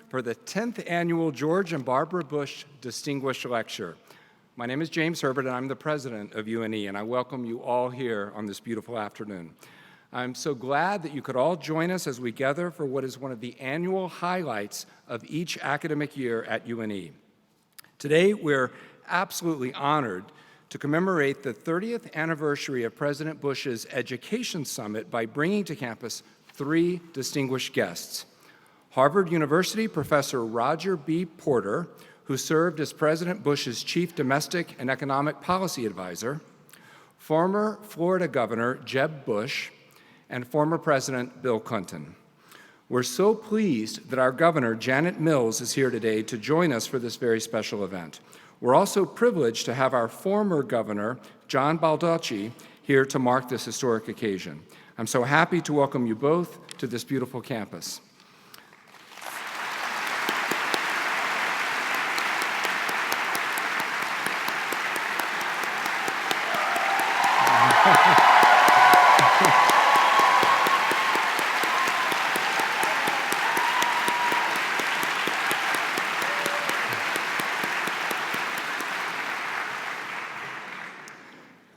for the 10th Annual George and Barbara Bush Distinguished Lecture. My name is James Herbert, and I'm the president of UNE, and I welcome you all here on this beautiful afternoon. I'm so glad that you could all join us as we gather for what is one of the annual highlights of each academic year at UNE. Today, we're absolutely honored to commemorate the 30th anniversary of President Bush's Education Summit by bringing to campus three distinguished guests. Harvard University Professor Roger B. Porter, who served as President Bush's Chief Domestic and Economic Policy Advisor, former Florida Governor Jeb Bush, and former President Bill Clinton. We're so pleased that our Governor, Janet Mills, is here today to join us for this very special event. We're also privileged to have our former Governor, John Baldacci, here to mark this historic occasion. I'm so happy to welcome you both to this beautiful campus.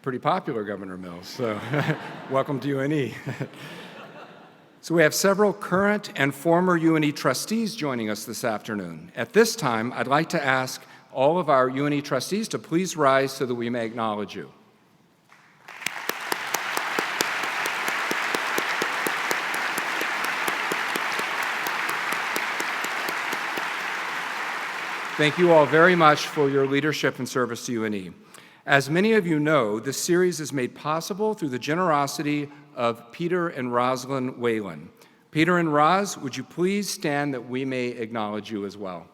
Pretty popular, Governor Mills, so welcome to UNE. So we have several current and former UNE trustees joining us this afternoon. At this time, I'd like to ask all of our UNE trustees to please rise so that we may acknowledge you. Thank you all very much for your leadership and service to UNE. As many of you know, this series is made possible through the generosity of Peter and Rosalind Whalen. Peter and Roz, would you please stand that we may acknowledge you as well?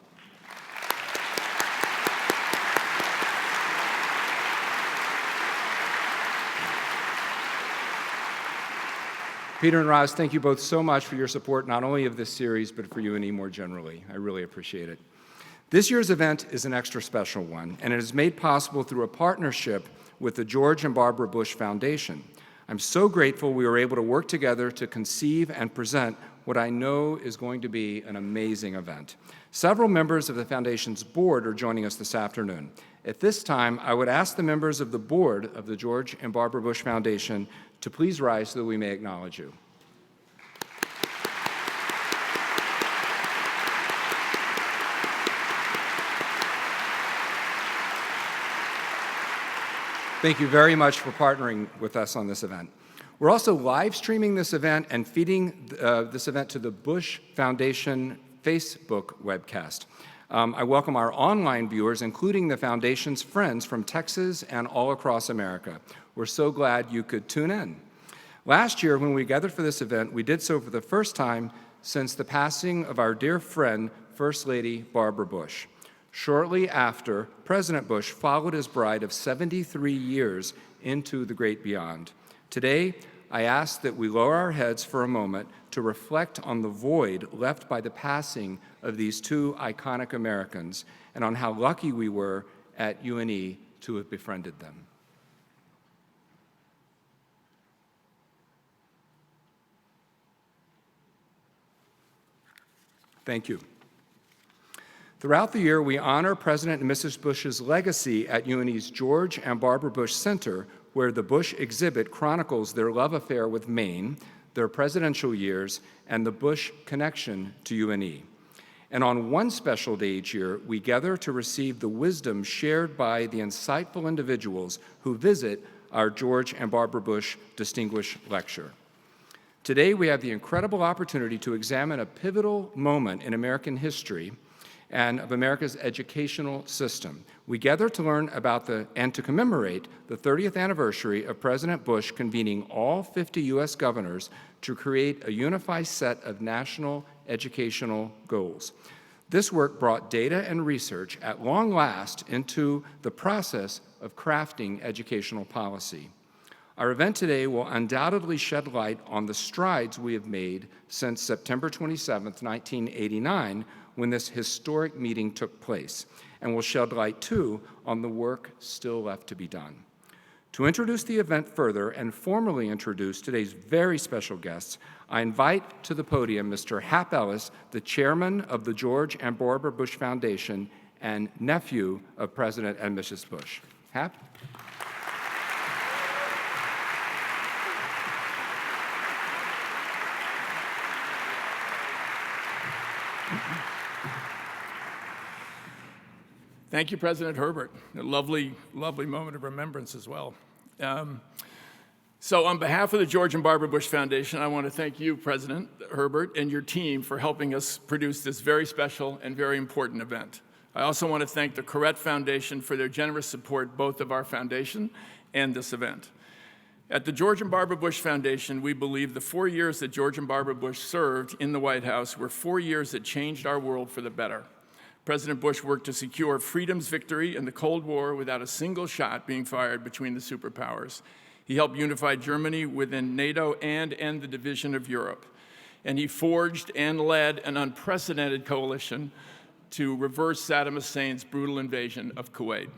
Peter and Roz, thank you both so much for your support, not only of this series, but for UNE more generally. I really appreciate it. This year's event is an extra special one, and it is made possible through a partnership with the George and Barbara Bush Foundation. I'm so grateful we were able to work together to conceive and present what I know is going to be an amazing event. Several members of the Foundation's board are joining us this afternoon. At this time, I would ask the members of the board of the George and Barbara Bush Foundation to please rise so that we may acknowledge you. Thank you very much for partnering with us on this event. We're also live streaming this event and feeding this event to the Bush Foundation Facebook webcast. I welcome our online viewers, including the Foundation's friends from Texas and all across America. We're so glad you could tune in. Last year, when we gathered for this event, we did so for the first time since the passing of our dear friend, First Lady Barbara Bush. Shortly after, President Bush followed his bride of 73 years into the great beyond. Today, I ask that we lower our heads for a moment to reflect on the void left by the passing of these two iconic Americans and on how lucky we were at UNE to have befriended them. Thank you. Throughout the year, we honor President and Mrs. Bush's legacy at UNE's George and Barbara Bush Center, where the Bush exhibit chronicles their love affair with Maine, their presidential years, and the Bush connection to UNE. And on one special day each year, we gather to receive the wisdom shared by the insightful individuals who visit our George and Barbara Bush Distinguished Lecture. Today, we have the incredible opportunity to examine a pivotal moment in American history and of America's educational system. We gather to learn about and to commemorate the 30th anniversary of President Bush convening all 50 U.S. governors to create a unified set of national educational goals. This work brought data and research at long last into the process of crafting educational policy. Our event today will undoubtedly shed light on the strides we have made since September 27, 1989, when this historic meeting took place, and will shed light, too, on the work still left to be done. To introduce the event further and formally introduce today's very special guests, I invite to the podium Mr. Hap Ellis, the chairman of the George and Barbara Bush Foundation and nephew of President and Mrs. Bush. Hap? Thank you, President Herbert. A lovely, lovely moment of remembrance as well. So on behalf of the George and Barbara Bush Foundation, I want to thank you, President Herbert, and your team for helping us produce this very special and very important event. I also want to thank the Corrett Foundation for their generous support both of our foundation and this event. At the George and Barbara Bush Foundation, we believe the 4 years that George and Barbara Bush served in the White House were 4 years that changed our world for the better. President Bush worked to secure freedom's victory in the Cold War without a single shot being fired between the superpowers. He helped unify Germany within NATO and end the division of Europe. And he forged and led an unprecedented coalition to reverse Saddam Hussein's brutal invasion of Kuwait.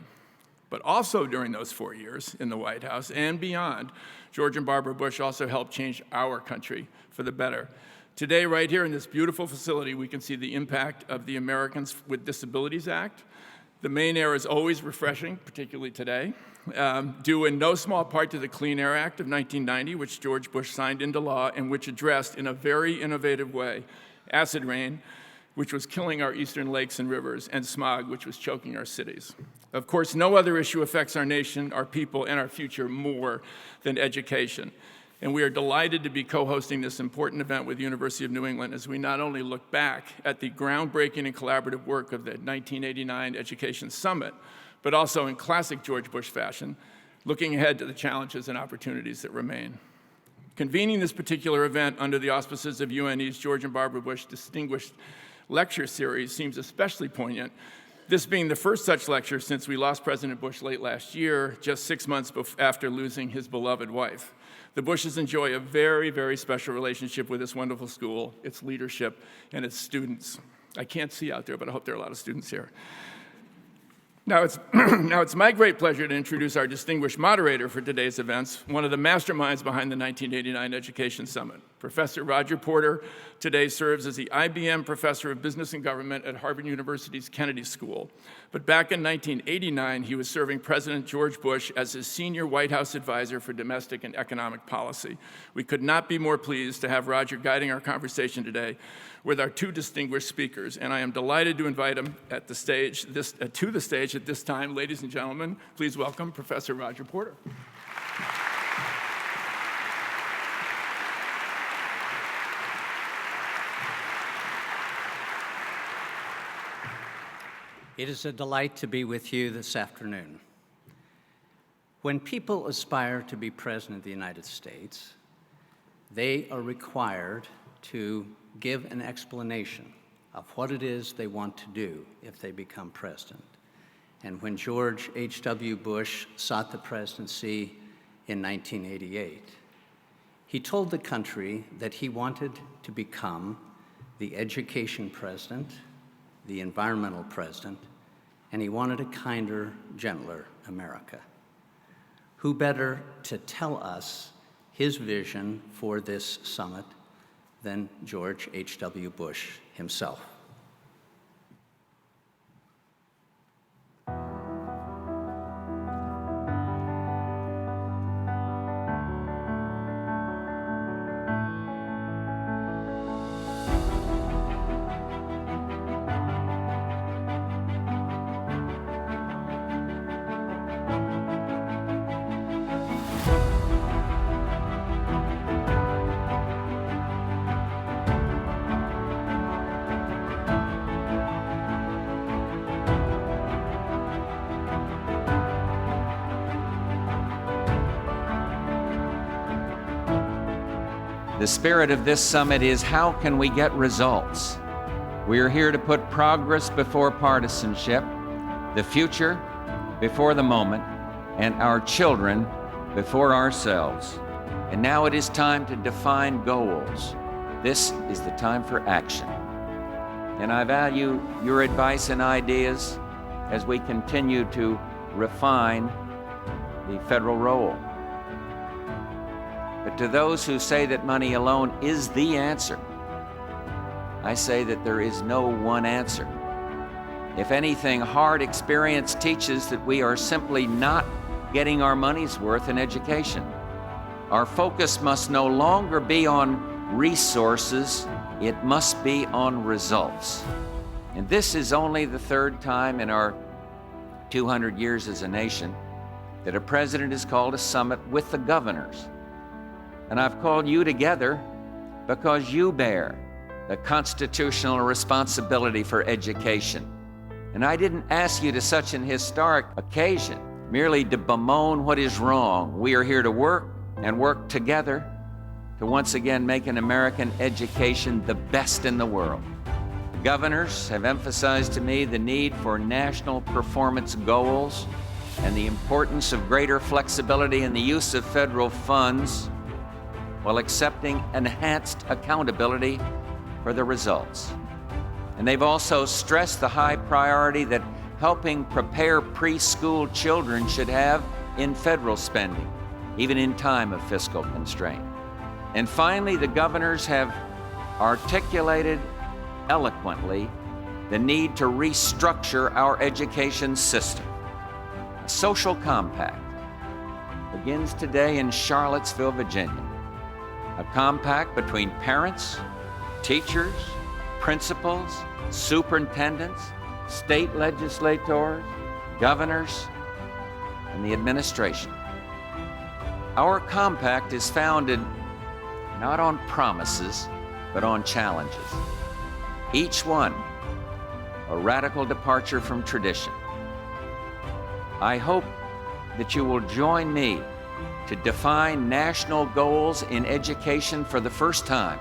But also during those 4 years in the White House and beyond, George and Barbara Bush also helped change our country for the better. Today, right here in this beautiful facility, we can see the impact of the Americans with Disabilities Act. The main air is always refreshing, particularly today, due in no small part to the Clean Air Act of 1990, which George Bush signed into law and which addressed in a very innovative way acid rain, which was killing our eastern lakes and rivers, and smog, which was choking our cities. Of course, no other issue affects our nation, our people, and our future more than education. And we are delighted to be co-hosting this important event with the University of New England as we not only look back at the groundbreaking and collaborative work of the 1989 Education Summit, but also in classic George Bush fashion, looking ahead to the challenges and opportunities that remain. Convening this particular event under the auspices of UNE's George and Barbara Bush Distinguished Lecture Series seems especially poignant, this being the first such lecture since we lost President Bush late last year, just 6 months after losing his beloved wife. The Bushes enjoy a very, very special relationship with this wonderful school, its leadership, and its students. I can't see out there, but I hope there are a lot of students here. Now it's my great pleasure to introduce our distinguished moderator for today's events, one of the masterminds behind the 1989 Education Summit. Professor Roger Porter today serves as the IBM Professor of Business and Government at Harvard University's Kennedy School. But back in 1989, he was serving President George Bush as his senior White House advisor for domestic and economic policy. We could not be more pleased to have Roger guiding our conversation today with our two distinguished speakers, and I am delighted to invite him to the stage at this time. Ladies and gentlemen, please welcome Professor Roger Porter. It is a delight to be with you this afternoon. When people aspire to be President of the United States, they are required to give an explanation of what it is they want to do if they become president. And when George H.W. Bush sought the presidency in 1988, he told the country that he wanted to become the education president, the environmental president, and he wanted a kinder, gentler America. Who better to tell us his vision for this summit than George H.W. Bush himself? The spirit of this summit is, how can we get results? We are here to put progress before partisanship, the future before the moment, and our children before ourselves. And now it is time to define goals. This is the time for action. And I value your advice and ideas as we continue to refine the federal role. But to those who say that money alone is the answer, I say that there is no one answer. If anything, hard experience teaches that we are simply not getting our money's worth in education. Our focus must no longer be on resources, it must be on results. And this is only the third time in our 200 years as a nation that a president has called a summit with the governors. And I've called you together because you bear the constitutional responsibility for education. And I didn't ask you to such an historic occasion merely to bemoan what is wrong. We are here to work and work together to once again make an American education the best in the world. Governors have emphasized to me the need for national performance goals and the importance of greater flexibility in the use of federal funds while accepting enhanced accountability for the results. And they've also stressed the high priority that helping prepare preschool children should have in federal spending, even in time of fiscal constraint. And finally, the governors have articulated eloquently the need to restructure our education system. A social compact begins today in Charlottesville, Virginia. A compact between parents, teachers, principals, superintendents, state legislators, governors, and the administration. Our compact is founded not on promises, but on challenges. Each one a radical departure from tradition. I hope that you will join me to define national goals in education for the first time.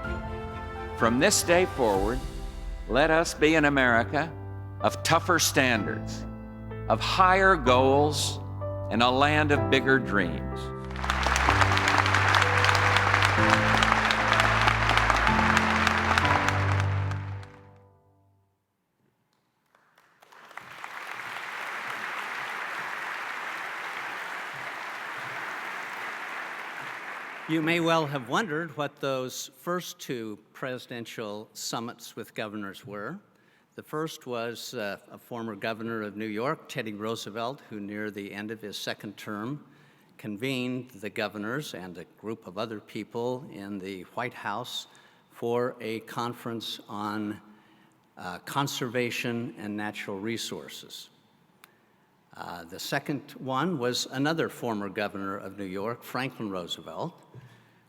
From this day forward, let us be an America of tougher standards, of higher goals, and a land of bigger dreams. You may well have wondered what those first two presidential summits with governors were. The first was a former governor of New York, Teddy Roosevelt, who near the end of his second term convened the governors and a group of other people in the White House for a conference on conservation and natural resources. The second one was another former governor of New York, Franklin Roosevelt,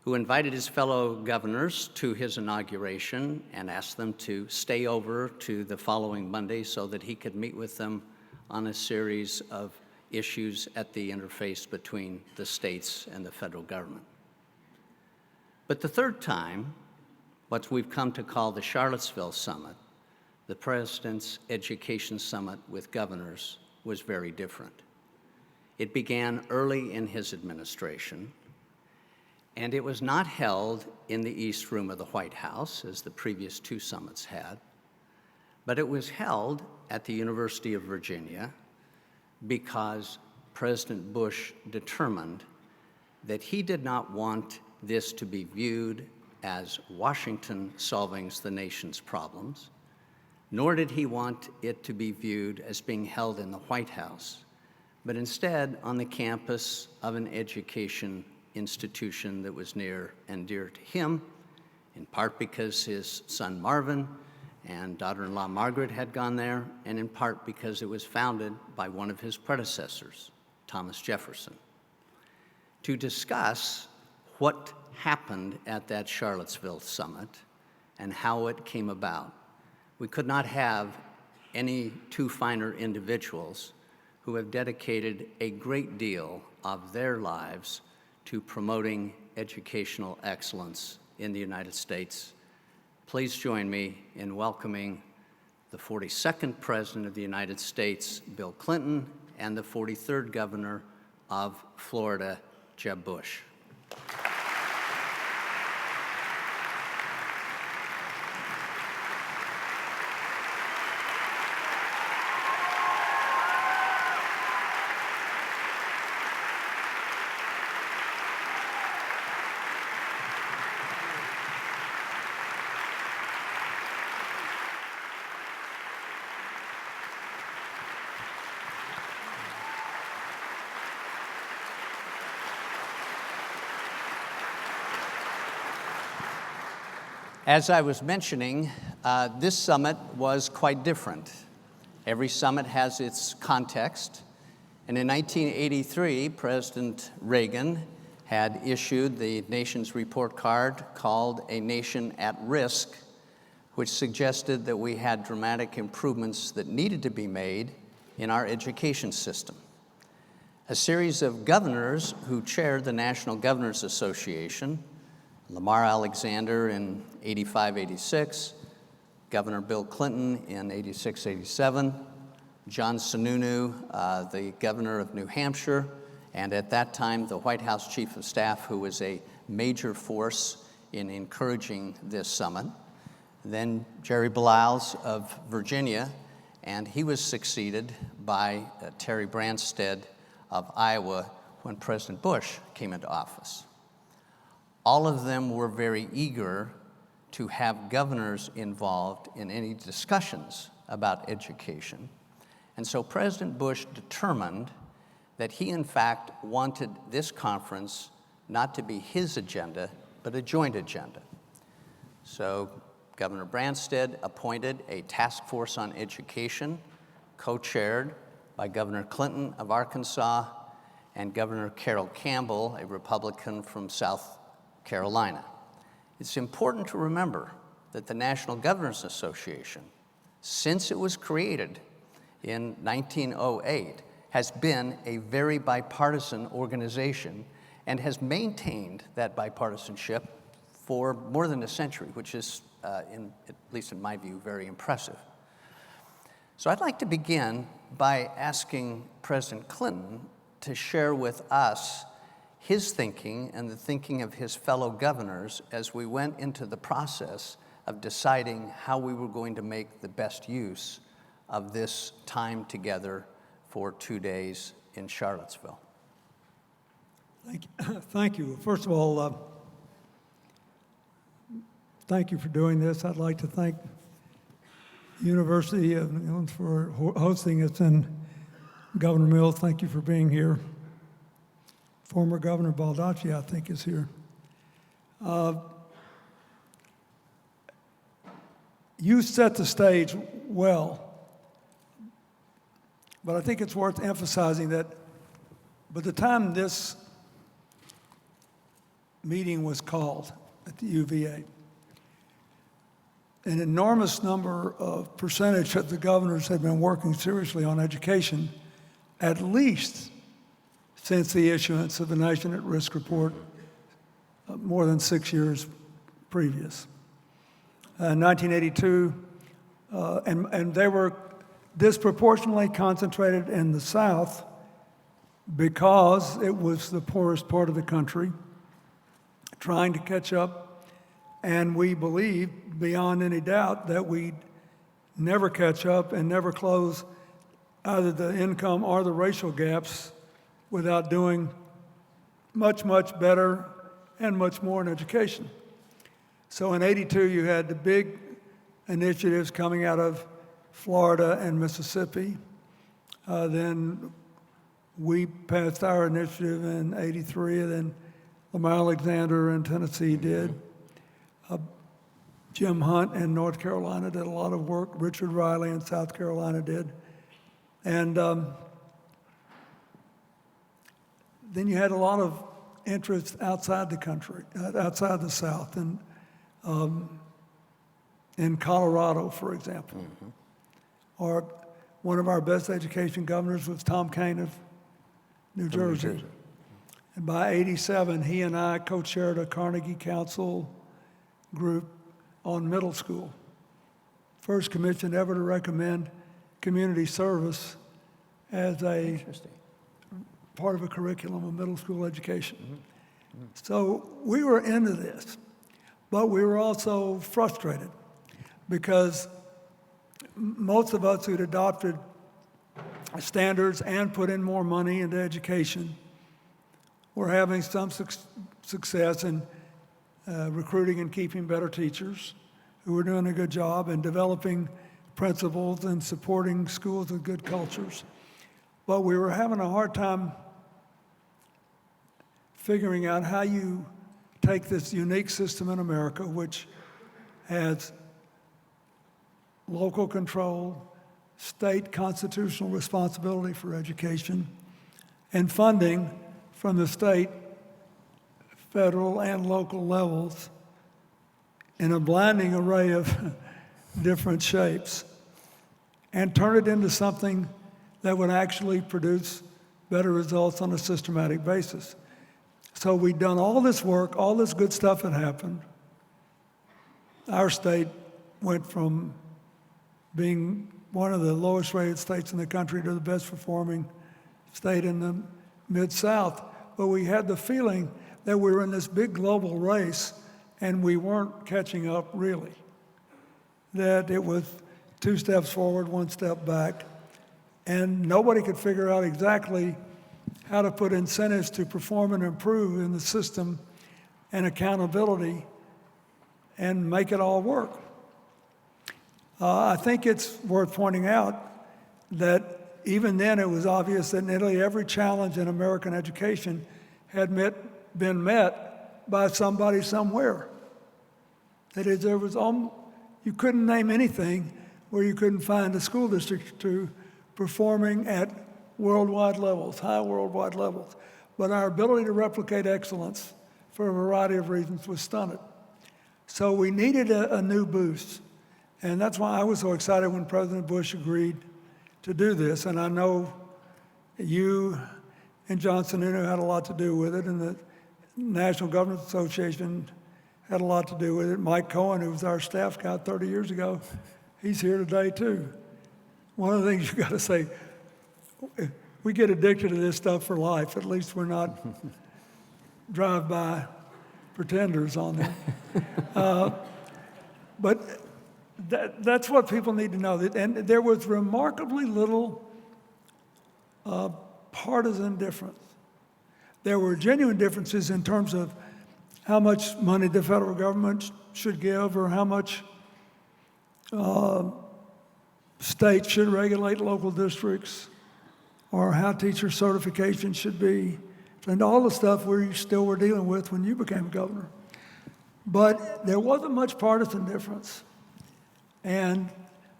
who invited his fellow governors to his inauguration and asked them to stay over to the following Monday so that he could meet with them on a series of issues at the interface between the states and the federal government. But the third time, what we've come to call the Charlottesville Summit, the President's Education Summit with governors, was very different. It began early in his administration, and it was not held in the East Room of the White House, as the previous two summits had, but it was held at the University of Virginia because President Bush determined that he did not want this to be viewed as Washington solving the nation's problems, nor did he want it to be viewed as being held in the White House, but instead on the campus of an education institution that was near and dear to him, in part because his son Marvin and daughter-in-law Margaret had gone there, and in part because it was founded by one of his predecessors, Thomas Jefferson. To discuss what happened at that Charlottesville summit and how it came about, we could not have any two finer individuals who have dedicated a great deal of their lives to promoting educational excellence in the United States. Please join me in welcoming the 42nd President of the United States, Bill Clinton, and the 43rd Governor of Florida, Jeb Bush. As I was mentioning, this summit was quite different. Every summit has its context. And in 1983, President Reagan had issued the nation's report card called A Nation at Risk, which suggested that we had dramatic improvements that needed to be made in our education system. A series of governors who chaired the National Governors Association, Lamar Alexander in 85-86, Governor Bill Clinton in 86-87, John Sununu, the governor of New Hampshire, and at that time, the White House Chief of Staff, who was a major force in encouraging this summit. Then Jerry Baliles of Virginia, and he was succeeded by Terry Branstad of Iowa when President Bush came into office. All of them were very eager to have governors involved in any discussions about education. And so President Bush determined that he, in fact, wanted this conference not to be his agenda, but a joint agenda. So Governor Branstad appointed a task force on education, co-chaired by Governor Clinton of Arkansas and Governor Carroll Campbell, a Republican from South Carolina. It's important to remember that the National Governors Association, since it was created in 1908, has been a very bipartisan organization and has maintained that bipartisanship for more than a century, which is, at least in my view, very impressive. So I'd like to begin by asking President Clinton to share with us his thinking and the thinking of his fellow governors as we went into the process of deciding how we were going to make the best use of this time together for 2 days in Charlottesville. Thank you. First of all, thank you for doing this. I'd like to thank the University of New England for hosting us, and Governor Mills, thank you for being here. Former Governor Baldacci, I think, is here. You set the stage well, but I think it's worth emphasizing that by the time this meeting was called at the UVA, an enormous number of percentage of the governors had been working seriously on education, at least since the issuance of the Nation at Risk report more than 6 years previous. In 1982, and they were disproportionately concentrated in the South because it was the poorest part of the country, trying to catch up, and we believe, beyond any doubt, that we'd never catch up and never close either the income or the racial gaps without doing much, much better and much more in education. So in '82, you had the big initiatives coming out of Florida and Mississippi. Then we passed our initiative in '83, and then Lamar Alexander in Tennessee did. Jim Hunt in North Carolina did a lot of work. Richard Riley in South Carolina did. And then you had a lot of interest outside the country, outside the South, and in Colorado, for example. Mm-hmm. Or one of our best education governors was Tom Kean of New Jersey. And by '87, he and I co-chaired a Carnegie Council group on middle school. First commission ever to recommend community service as a part of a curriculum of middle school education. Mm-hmm. So we were into this, but we were also frustrated because most of us who'd adopted standards and put in more money into education were having some success in recruiting and keeping better teachers who were doing a good job and developing principals and supporting schools with good cultures. But we were having a hard time figuring out how you take this unique system in America, which has local control, state constitutional responsibility for education, and funding from the state, federal, and local levels in a blinding array of different shapes, and turn it into something that would actually produce better results on a systematic basis. So we've done all this work, all this good stuff had happened. Our state went from being one of the lowest rated states in the country to the best performing state in the Mid-South. But we had the feeling that we were in this big global race and we weren't catching up really. That it was 2 steps forward, 1 step back, and nobody could figure out exactly how to put incentives to perform and improve in the system and accountability and make it all work. I think it's worth pointing out that even then it was obvious that nearly every challenge in American education had been met by somebody somewhere. That is, you couldn't name anything where you couldn't find a school district to performing at worldwide levels, high worldwide levels. But our ability to replicate excellence for a variety of reasons was stunted. So we needed a new boost. And that's why I was so excited when President Bush agreed to do this. And I know you and John Sununu had a lot to do with it, and the National Governors Association had a lot to do with it. Mike Cohen, who was our staff guy 30 years ago, he's here today too. One of the things you got to say, we get addicted to this stuff for life. At least we're not drive-by pretenders on there. But that's what people need to know. And there was remarkably little partisan difference. There were genuine differences in terms of how much money the federal government should give or how much states should regulate local districts or how teacher certification should be, and all the stuff we still were dealing with when you became governor. But there wasn't much partisan difference. And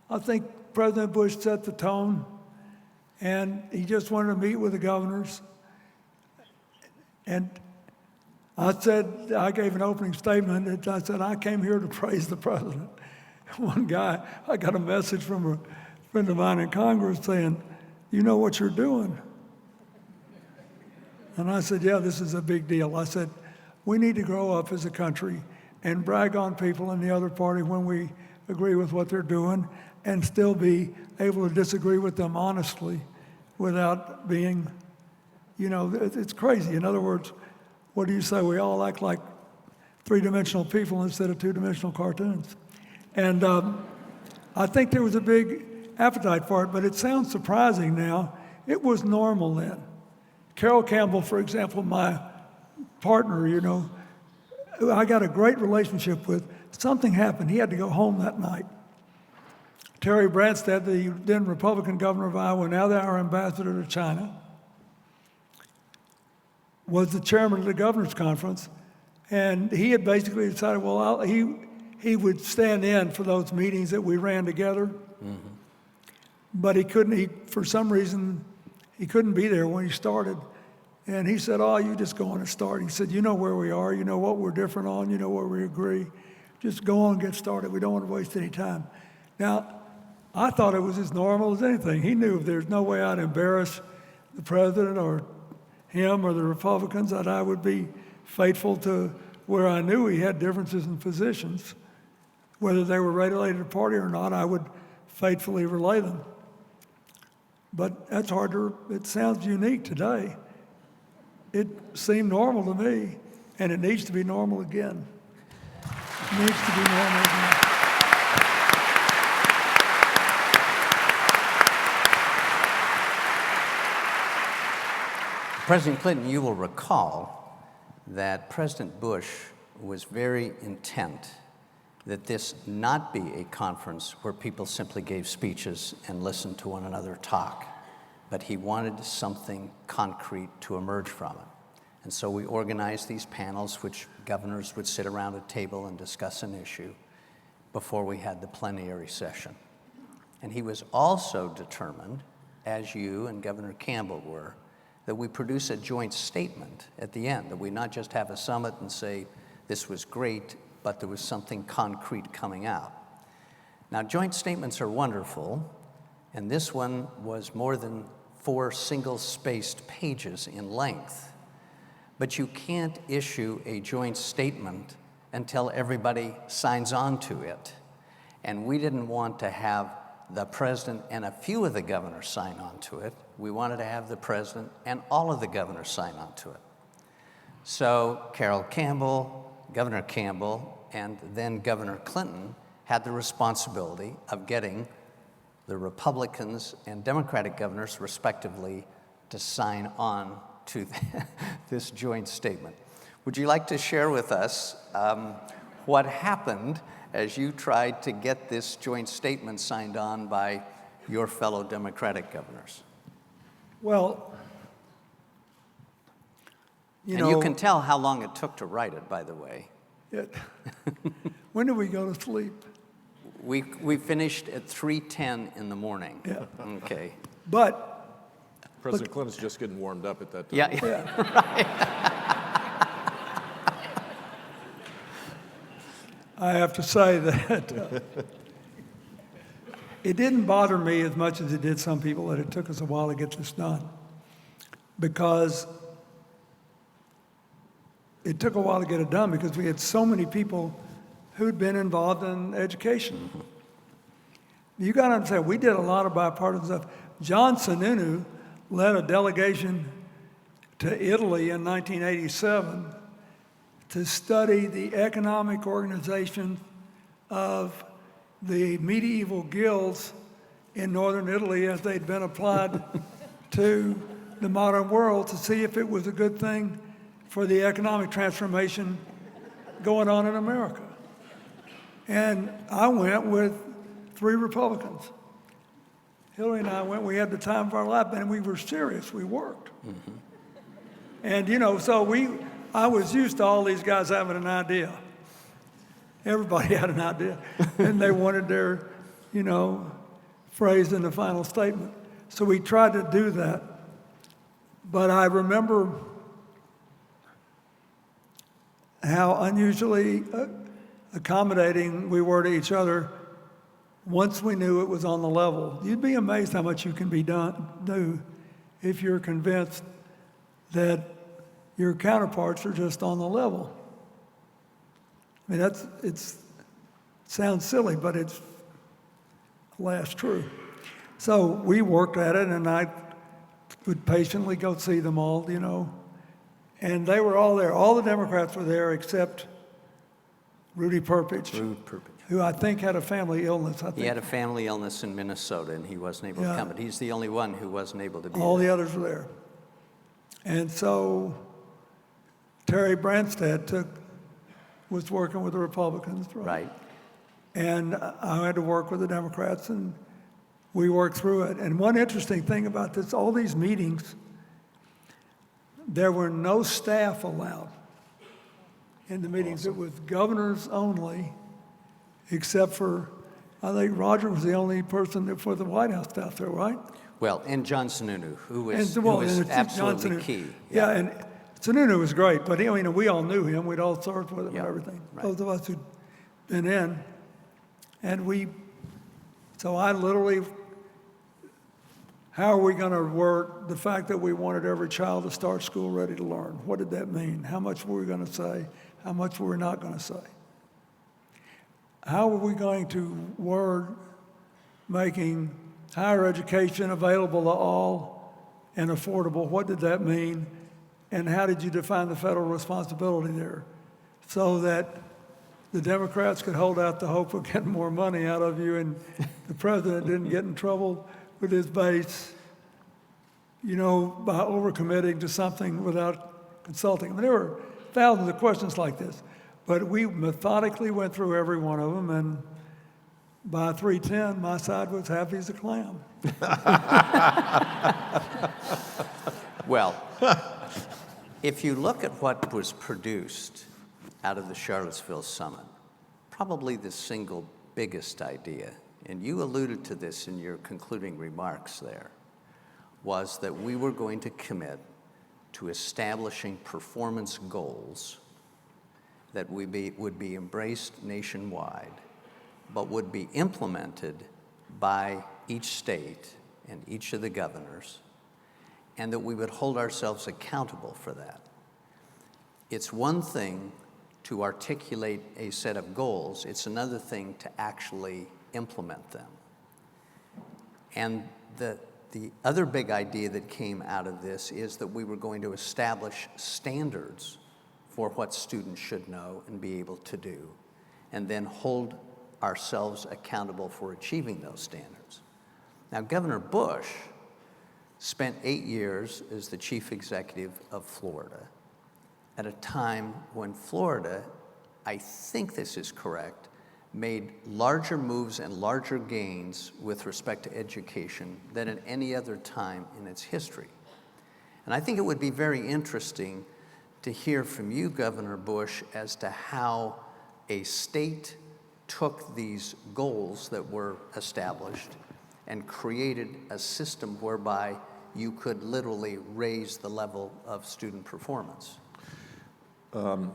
I think President Bush set the tone, and he just wanted to meet with the governors. And I gave an opening statement, and I said, I came here to praise the president. One guy, I got a message from a friend of mine in Congress saying, you know what you're doing? And I said, yeah, this is a big deal. I said, we need to grow up as a country and brag on people in the other party when we agree with what they're doing and still be able to disagree with them honestly without being, it's crazy. In other words, what do you say? We all act like three-dimensional people instead of two-dimensional cartoons. And I think there was a big appetite for it, but it sounds surprising now. It was normal then. Carol Campbell, for example, my partner, I got a great relationship with. Something happened. He had to go home that night. Terry Branstad, the then Republican governor of Iowa, now our ambassador to China, was the chairman of the governor's conference, and he had basically decided, he would stand in for those meetings that we ran together, but for some reason, he couldn't be there when he started. And he said, you just go on and start. He said, you know where we are, you know what we're different on, you know where we agree. Just go on and get started. We don't want to waste any time. Now, I thought it was as normal as anything. He knew if there's no way I'd embarrass the president or him or the Republicans, that I would be faithful to where I knew he had differences in positions. Whether they were related to party or not, I would faithfully relay them. But that's it sounds unique today. It seemed normal to me, and it needs to be normal again. It needs to be normal again. President Clinton, you will recall that President Bush was very intent that this not be a conference where people simply gave speeches and listened to one another talk, but he wanted something concrete to emerge from it. And so we organized these panels which governors would sit around a table and discuss an issue. before we had the plenary session. And he was also determined, as you and Governor Campbell were, that we produce a joint statement at the end, that we not just have a summit and say, this was great, but there was something concrete coming out. Now, joint statements are wonderful, and this one was more than 4 single-spaced pages in length. But you can't issue a joint statement until everybody signs on to it. And we didn't want to have the president and a few of the governors sign on to it. We wanted to have the president and all of the governors sign on to it. So Carol Campbell, Governor Campbell, and then Governor Clinton had the responsibility of getting the Republicans and Democratic governors, respectively, to sign on to this joint statement. Would you like to share with us what happened as you tried to get this joint statement signed on by your fellow Democratic governors? Well, you And know, you can tell how long it took to write it, by the way. when did we go to sleep? We finished at 3:10 in the morning. Yeah. Okay. But President Clinton's just getting warmed up at that time. Yeah. I have to say that it didn't bother me as much as it did some people that it took us a while to get this done, because it took a while to get it done because we had so many people who'd been involved in education. You got to understand, we did a lot of bipartisan stuff. John Sununu led a delegation to Italy in 1987 to study the economic organization of the medieval guilds in northern Italy as they'd been applied to the modern world, to see if it was a good thing for the economic transformation going on in America. And I went with 3 Republicans. Hillary and I went, we had the time of our life, and we were serious, we worked. Mm-hmm. And you know, so I was used to all these guys having an idea. Everybody had an idea, and they wanted their, you know, phrase in the final statement. So we tried to do that. But I remember how unusually accommodating we were to each other once we knew it was on the level. You'd be amazed how much you can do if you're convinced that your counterparts are just on the level. I mean, it sounds silly, but it's last true. So we worked at it, and I would patiently go see them all, you know, and they were all there. All the Democrats were there except Rudy Perpich, who I think had a family illness. He had a family illness in Minnesota, and he wasn't able to come, but he's the only one who wasn't able to be all there. the others were there. And so Terry Branstad was working with the Republicans, Right. and I had to work with the Democrats, and we worked through it. And one interesting thing about this, all these meetings, there were no staff allowed in the meetings. Awesome. It was governors only, except for, I think Roger was the only person for the White House staff there, right? Well, and John Sununu, who was and absolutely Sununu. key. Yeah, and Sununu was great, but we all knew him. We'd all served with him and everything. Right. Those of us who'd been in. And so I literally, how are we going to word the fact that we wanted every child to start school ready to learn? What did that mean? How much were we going to say? How much were we not going to say? How were we going to word making higher education available to all and affordable? What did that mean? And how did you define the federal responsibility there so that the Democrats could hold out the hope of getting more money out of you and the president didn't get in trouble with his base, you know, by overcommitting to something without consulting? I mean, there were thousands of questions like this, but we methodically went through every one of them, and by 3:10, my side was happy as a clam. Well, if you look at what was produced out of the Charlottesville summit, probably the single biggest idea, and you alluded to this in your concluding remarks there, was that we were going to commit to establishing performance goals that would be embraced nationwide, but would be implemented by each state and each of the governors, and that we would hold ourselves accountable for that. It's one thing to articulate a set of goals, it's another thing to actually implement them. And the other big idea that came out of this is that we were going to establish standards for what students should know and be able to do, and then hold ourselves accountable for achieving those standards. Now, Governor Bush spent 8 years as the chief executive of Florida at a time when Florida, I think this is correct, made larger moves and larger gains with respect to education than at any other time in its history. And I think it would be very interesting to hear from you, Governor Bush, as to how a state took these goals that were established and created a system whereby you could literally raise the level of student performance.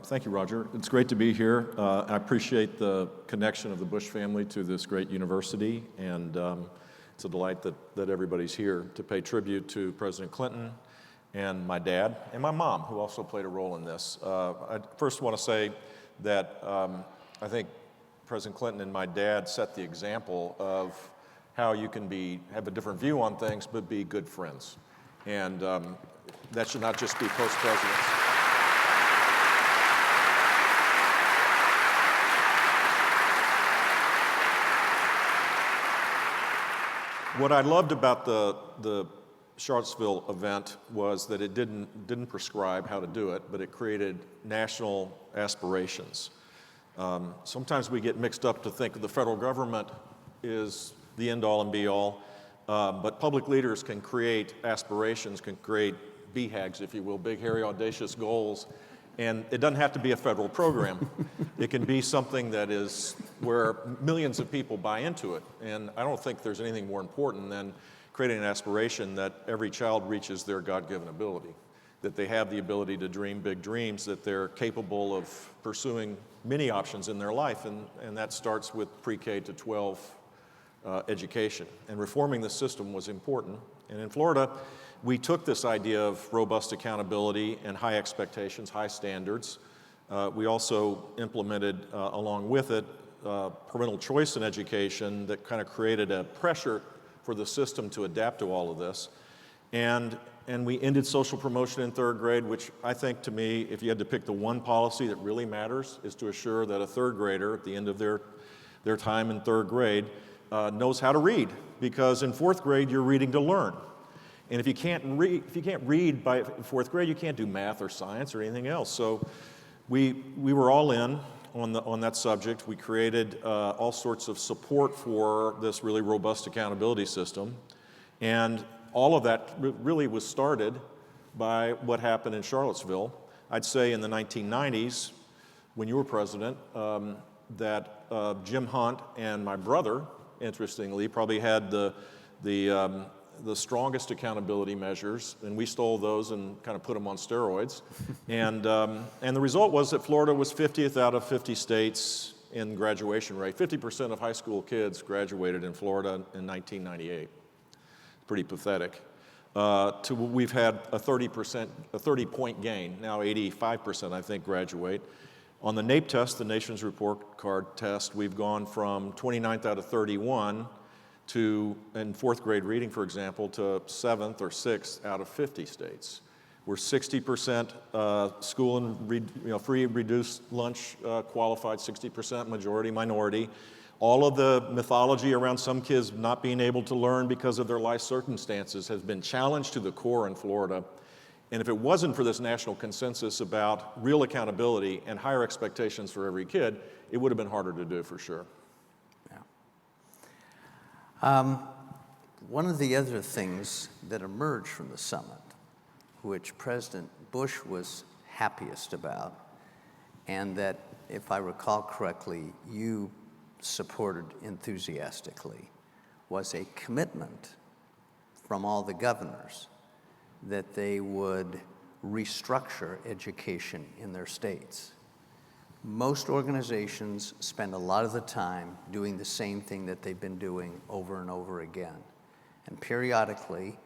Thank you, Roger. It's great to be here. I appreciate the connection of the Bush family to this great university, and it's a delight that everybody's here to pay tribute to President Clinton and my dad and my mom, who also played a role in this. I first want to say that I think President Clinton and my dad set the example of how you can have a different view on things, but be good friends. And that should not just be post-presidents. What I loved about the Charlottesville event was that it didn't prescribe how to do it, but it created national aspirations. Sometimes we get mixed up to think the federal government is the end-all and be-all, but public leaders can create aspirations, can create BHAGs, if you will, big, hairy, audacious goals, and it doesn't have to be a federal program. It can be something that is where millions of people buy into it, and I don't think there's anything more important than creating an aspiration that every child reaches their God-given ability, that they have the ability to dream big dreams, that they're capable of pursuing many options in their life, and that starts with pre-K to 12 education. And reforming the system was important. And in Florida, we took this idea of robust accountability and high expectations, high standards. We also implemented, along with it, parental choice in education that kind of created a pressure for the system to adapt to all of this. And we ended social promotion in third grade, which I think, to me, if you had to pick the one policy that really matters, is to assure that a third grader at the end of their time in third grade knows how to read, because in fourth grade you're reading to learn. And if you can't read by fourth grade, you can't do math or science or anything else. So we were all in on that subject. We created all sorts of support for this really robust accountability system. And all of that really was started by what happened in Charlottesville. I'd say in the 1990s, when you were president, that Jim Hunt and my brother, interestingly, probably had the strongest accountability measures, and we stole those and kind of put them on steroids. And the result was that Florida was 50th out of 50 states in graduation rate. 50% of high school kids graduated in Florida in 1998. Pretty pathetic. We've had a 30-point gain. Now 85%, I think, graduate. On the NAEP test, the Nation's Report Card test, we've gone from 29th out of 31 to, in fourth grade reading, for example, to 7th or 6th out of 50 states. We're 60% school and free reduced lunch qualified, 60% majority minority. All of the mythology around some kids not being able to learn because of their life circumstances has been challenged to the core in Florida. And if it wasn't for this national consensus about real accountability and higher expectations for every kid, it would have been harder to do for sure. Yeah. One of the other things that emerged from the summit, which President Bush was happiest about, and that, if I recall correctly, you supported enthusiastically was a commitment from all the governors that they would restructure education in their states. Most organizations spend a lot of the time doing the same thing that they've been doing over and over again. And periodically,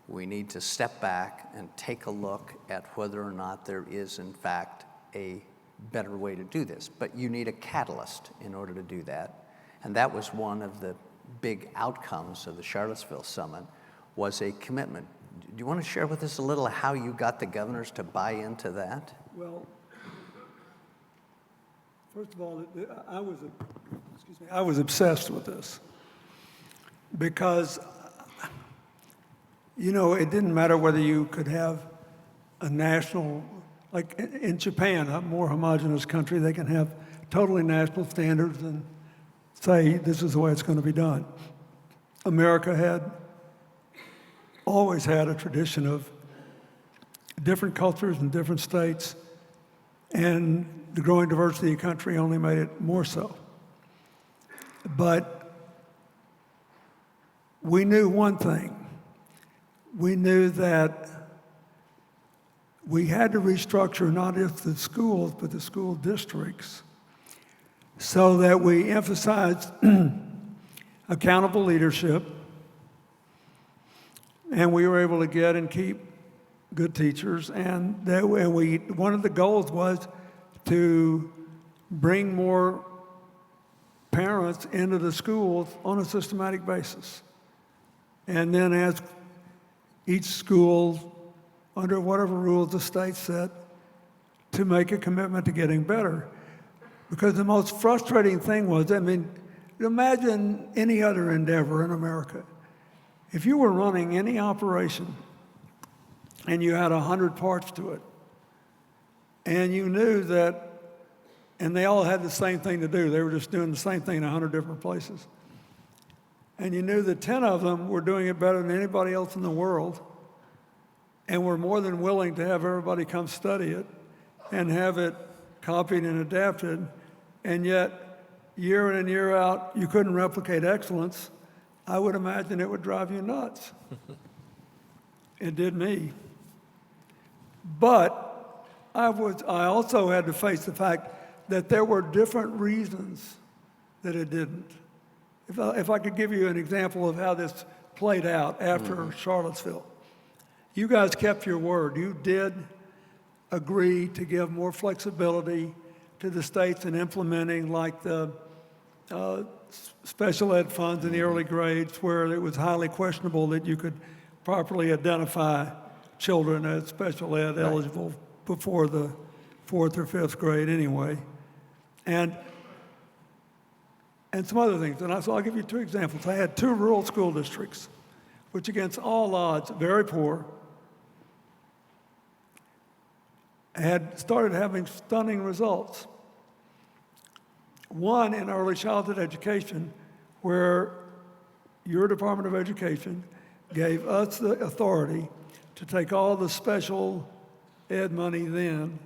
we need to step back and take a look at whether or not there is, in fact, a better way to do this. But you need a catalyst in order to do that. And that was one of the big outcomes of the Charlottesville Summit, was a commitment. Do you want to share with us a little how you got the governors to buy into that? Well, first of all, I was obsessed with this because, you know, it didn't matter whether you could have a national, like in Japan, a more homogeneous country, they can have totally national standards and say this is the way it's going to be done. America always had a tradition of different cultures in different states, and the growing diversity of the country only made it more so. But we knew one thing. We knew that we had to restructure not just the schools, but the school districts, so that we emphasized accountable leadership, and we were able to get and keep good teachers. And one of the goals was to bring more parents into the schools on a systematic basis. And then ask each school, under whatever rules the state set, to make a commitment to getting better. Because the most frustrating thing was, I mean, imagine any other endeavor in America. If you were running any operation and you had 100 parts to it, and you knew that, and they all had the same thing to do, they were just doing the same thing in 100 different places, and you knew that 10 of them were doing it better than anybody else in the world, and were more than willing to have everybody come study it and have it copied and adapted, and yet year in and year out you couldn't replicate excellence, I would imagine it would drive you nuts. It did me. But I also had to face the fact that there were different reasons that it didn't. If I could give you an example of how this played out after Charlottesville. You guys kept your word. You did agree to give more flexibility to the states in implementing, like the special ed funds in the early grades, where it was highly questionable that you could properly identify children as special ed eligible before the 4th or 5th grade anyway. And some other things. And so I'll give you 2 examples. I had 2 rural school districts, which against all odds, very poor, had started having stunning results. One in early childhood education, where your Department of Education gave us the authority to take all the special ed money then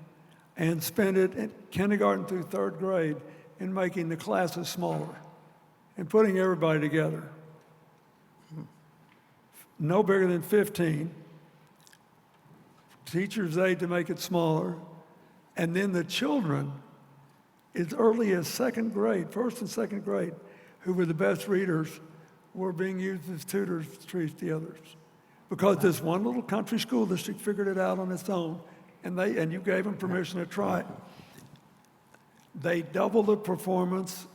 and spend it in kindergarten through 3rd grade in making the classes smaller and putting everybody together. No bigger than 15. Teachers' aid to make it smaller. And then the children, as early as 2nd grade, 1st and 2nd grade, who were the best readers, were being used as tutors to teach the others. Because this one little country school district figured it out on its own, and you gave them permission to try it. They doubled the performance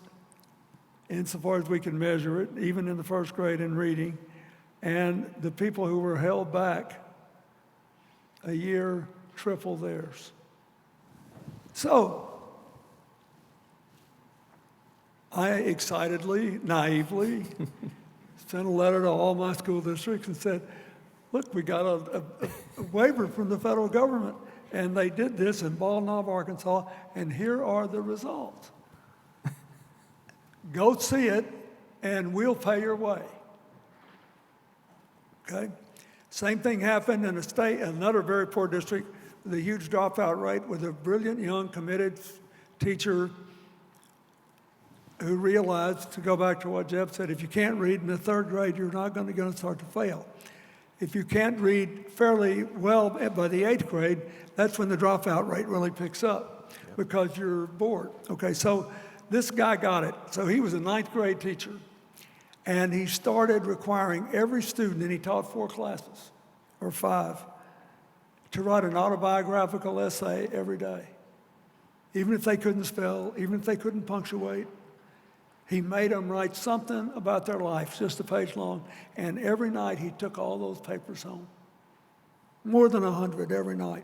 insofar as we can measure it, even in the 1st grade in reading. And the people who were held back a year tripled theirs. So, I excitedly, naively, sent a letter to all my school districts and said, look, we got a waiver from the federal government, and they did this in Ball Knob, Arkansas, and here are the results. Go see it, and we'll pay your way. Okay? Same thing happened in another very poor district with a huge dropout rate, with a brilliant, young, committed teacher who realized, to go back to what Jeb said, if you can't read in the third grade, you're not going to start to fail. If you can't read fairly well by the eighth grade, that's when the dropout rate really picks up because you're bored. Okay, so this guy got it. So he was a ninth grade teacher, and he started requiring every student, and he taught 4 classes or 5, to write an autobiographical essay every day. Even if they couldn't spell, even if they couldn't punctuate, he made them write something about their life, just a page long, and every night he took all those papers home. More than 100 every night,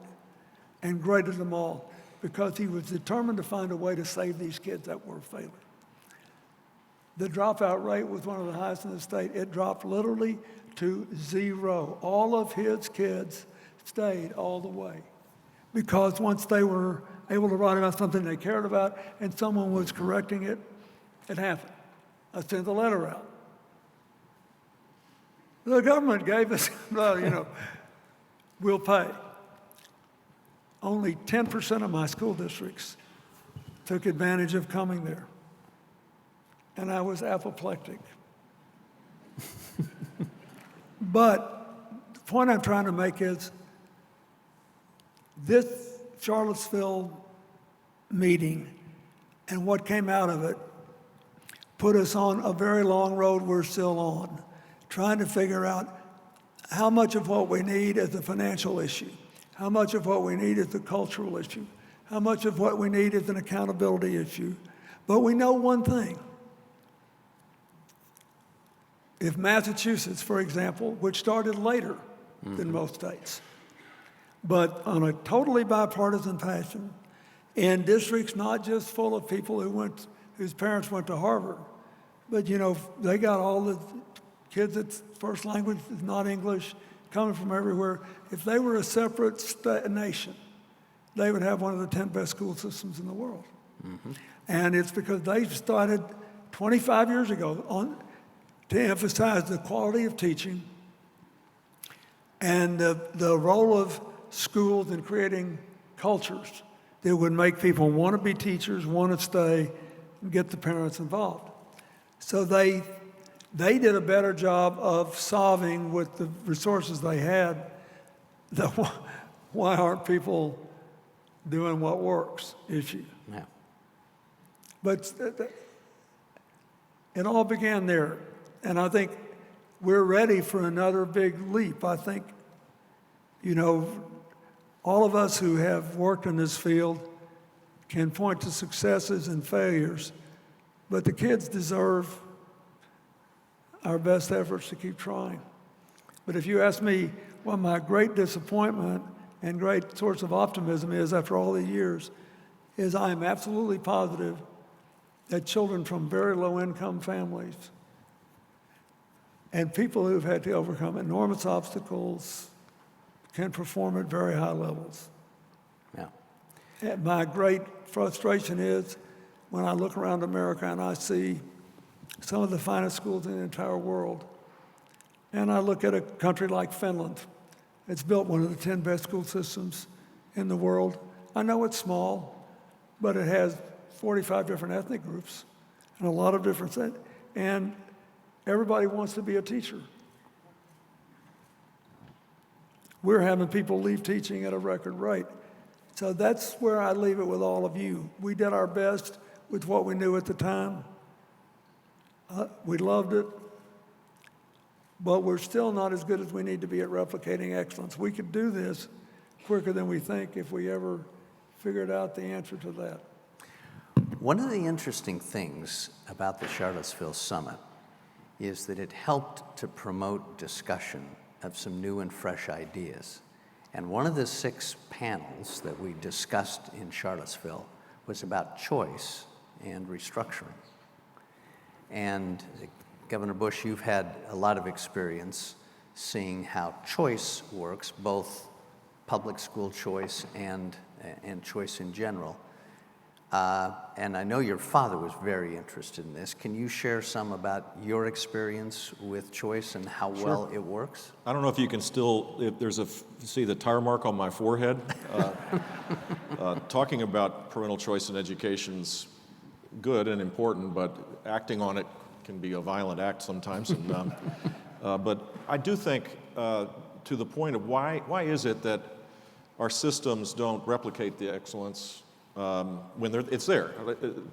and graded them all, because he was determined to find a way to save these kids that were failing. The dropout rate was one of the highest in the state. It dropped literally to 0. All of his kids stayed all the way, because once they were able to write about something they cared about and someone was correcting it, it happened. I sent the letter out. The government gave us, we'll pay. Only 10% of my school districts took advantage of coming there. And I was apoplectic. But the point I'm trying to make is this Charlottesville meeting and what came out of it put us on a very long road we're still on, trying to figure out how much of what we need is a financial issue, how much of what we need is a cultural issue, how much of what we need is an accountability issue. But we know one thing. If Massachusetts, for example, which started later than most states, but on a totally bipartisan fashion, in districts not just full of people whose parents went to Harvard, but they got all the kids that's first language is not English, coming from everywhere. If they were a separate nation, they would have one of the 10 best school systems in the world. And it's because they started 25 years ago to emphasize the quality of teaching and the role of schools in creating cultures that would make people want to be teachers, want to stay, and get the parents involved. So they did a better job of solving with the resources they had the why aren't people doing what works issue. Yeah. But it all began there. And I think we're ready for another big leap. I think, all of us who have worked in this field can point to successes and failures, but the kids deserve our best efforts to keep trying. But if you ask me what my great disappointment and great source of optimism is after all these years, is I am absolutely positive that children from very low-income families and people who've had to overcome enormous obstacles can perform at very high levels. Yeah. And my great frustration is when I look around America and I see some of the finest schools in the entire world, and I look at a country like Finland. It's built one of the 10 best school systems in the world. I know it's small, but it has 45 different ethnic groups and a lot of different things. And everybody wants to be a teacher. We're having people leave teaching at a record rate. So that's where I leave it with all of you. We did our best with what we knew at the time. We loved it, but we're still not as good as we need to be at replicating excellence. We could do this quicker than we think if we ever figured out the answer to that. One of the interesting things about the Charlottesville Summit is that it helped to promote discussion of some new and fresh ideas. And one of the 6 panels that we discussed in Charlottesville was about choice and restructuring. And Governor Bush, you've had a lot of experience seeing how choice works, both public school choice and choice in general. And I know your father was very interested in this. Can you share some about your experience with choice and how well it works? I don't know if you can still, see the tire mark on my forehead. Talking about parental choice in education's good and important, but acting on it can be a violent act sometimes. And, but I do think, to the point of why is it that our systems don't replicate the excellence when it's there?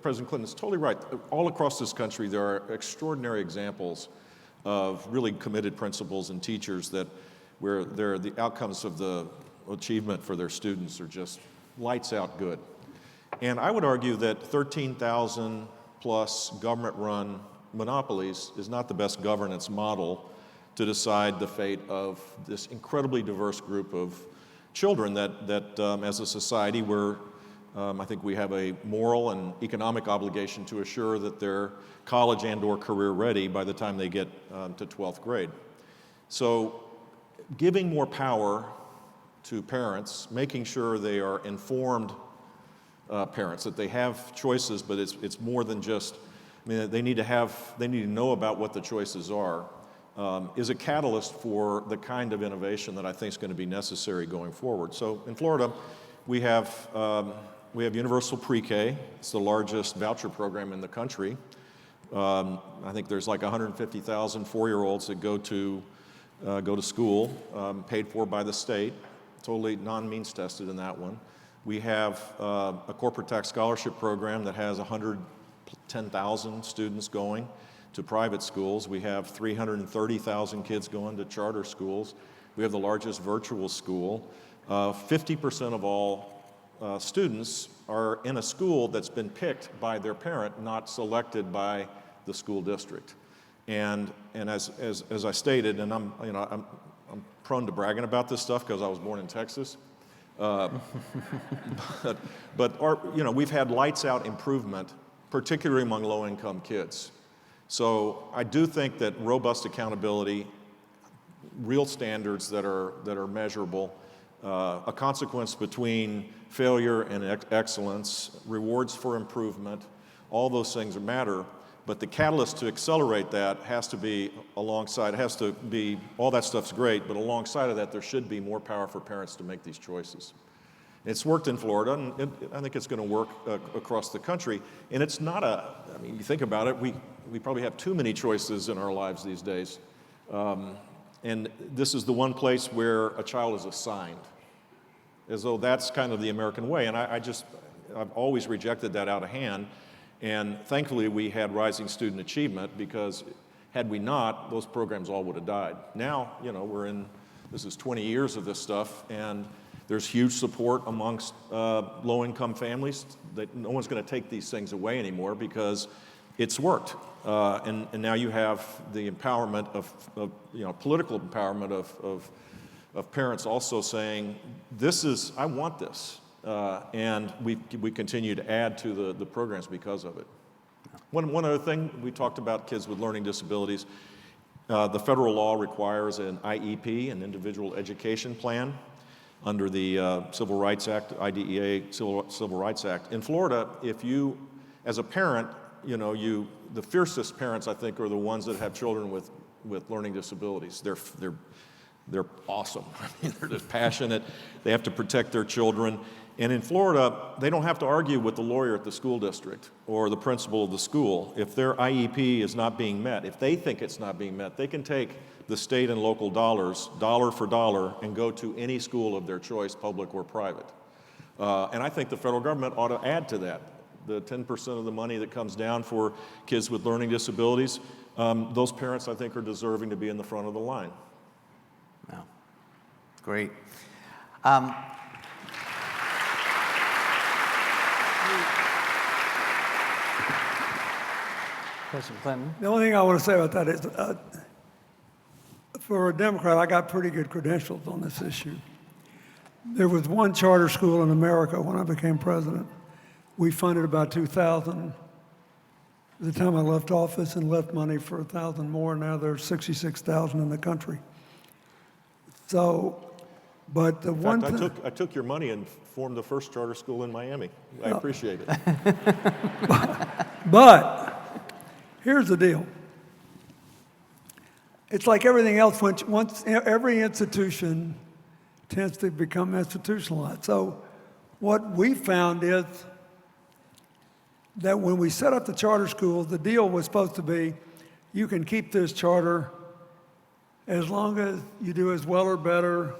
President Clinton is totally right. All across this country, there are extraordinary examples of really committed principals and teachers where the outcomes of the achievement for their students are just lights out good. And I would argue that 13,000 plus government-run monopolies is not the best governance model to decide the fate of this incredibly diverse group of children that as a society, I think we have a moral and economic obligation to assure that they're college and/or career ready by the time they get to 12th grade. So giving more power to parents, making sure they are informed parents, that they have choices, but it's more than just, I mean, they need to know about what the choices are, is a catalyst for the kind of innovation that I think is going to be necessary going forward. So in Florida, we have universal pre-K. It's the largest voucher program in the country. I think there's like 150,000 four-year-olds that go to school, paid for by the state, totally non-means tested in that one. We have a corporate tax scholarship program that has 110,000 students going to private schools. We have 330,000 kids going to charter schools. We have the largest virtual school. 50% of all students are in a school that's been picked by their parent, not selected by the school district. And as I stated, and I'm prone to bragging about this stuff because I was born in Texas. But we've had lights out improvement, particularly among low-income kids. So I do think that robust accountability, real standards that are measurable, a consequence between failure and excellence, rewards for improvement, all those things matter. But the catalyst to accelerate that has to be alongside, all that stuff's great, but alongside of that, there should be more power for parents to make these choices. It's worked in Florida, and I think it's going to work across the country. And it's not you think about it, we probably have too many choices in our lives these days. And this is the one place where a child is assigned, as though that's kind of the American way. And I've always rejected that out of hand. And thankfully, we had rising student achievement, because had we not, those programs all would have died. Now, this is 20 years of this stuff, and there's huge support amongst low-income families that no one's going to take these things away anymore because it's worked. And now you have the empowerment of political empowerment of parents also saying, I want this. And we continue to add to the programs because of it. One other thing, we talked about kids with learning disabilities. The federal law requires an IEP, an individual education plan, under the Civil Rights Act, IDEA Civil Rights Act. In Florida, if you, as a parent, the fiercest parents, I think, are the ones that have children with learning disabilities. They're awesome. I mean, they're just passionate. They have to protect their children. And in Florida, they don't have to argue with the lawyer at the school district or the principal of the school. If their IEP is not being met, if they think it's not being met, they can take the state and local dollars, dollar for dollar, and go to any school of their choice, public or private. And I think the federal government ought to add to that. The 10% of the money that comes down for kids with learning disabilities, those parents, I think, are deserving to be in the front of the line. Wow. Great. President Clinton. The only thing I want to say about that is, for a Democrat, I got pretty good credentials on this issue. There was one charter school in America when I became president. We funded about 2,000 at the time I left office, and left money for 1,000 more. Now there's 66,000 in the country. So, but the one thing... I took your money and formed the first charter school in Miami. I appreciate it. But here's the deal. It's like everything else, once every institution tends to become institutionalized. So what we found is that when we set up the charter schools, the deal was supposed to be, you can keep this charter as long as you do as well or better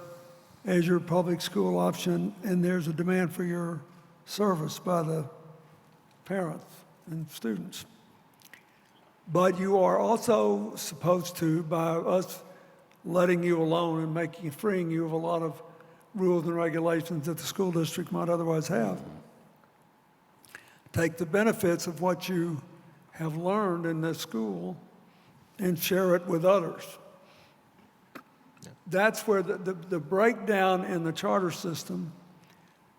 as your public school option, and there's a demand for your service by the parents and students. But you are also supposed to, by us letting you alone and freeing you of a lot of rules and regulations that the school district might otherwise have, take the benefits of what you have learned in this school and share it with others. That's where the breakdown in the charter system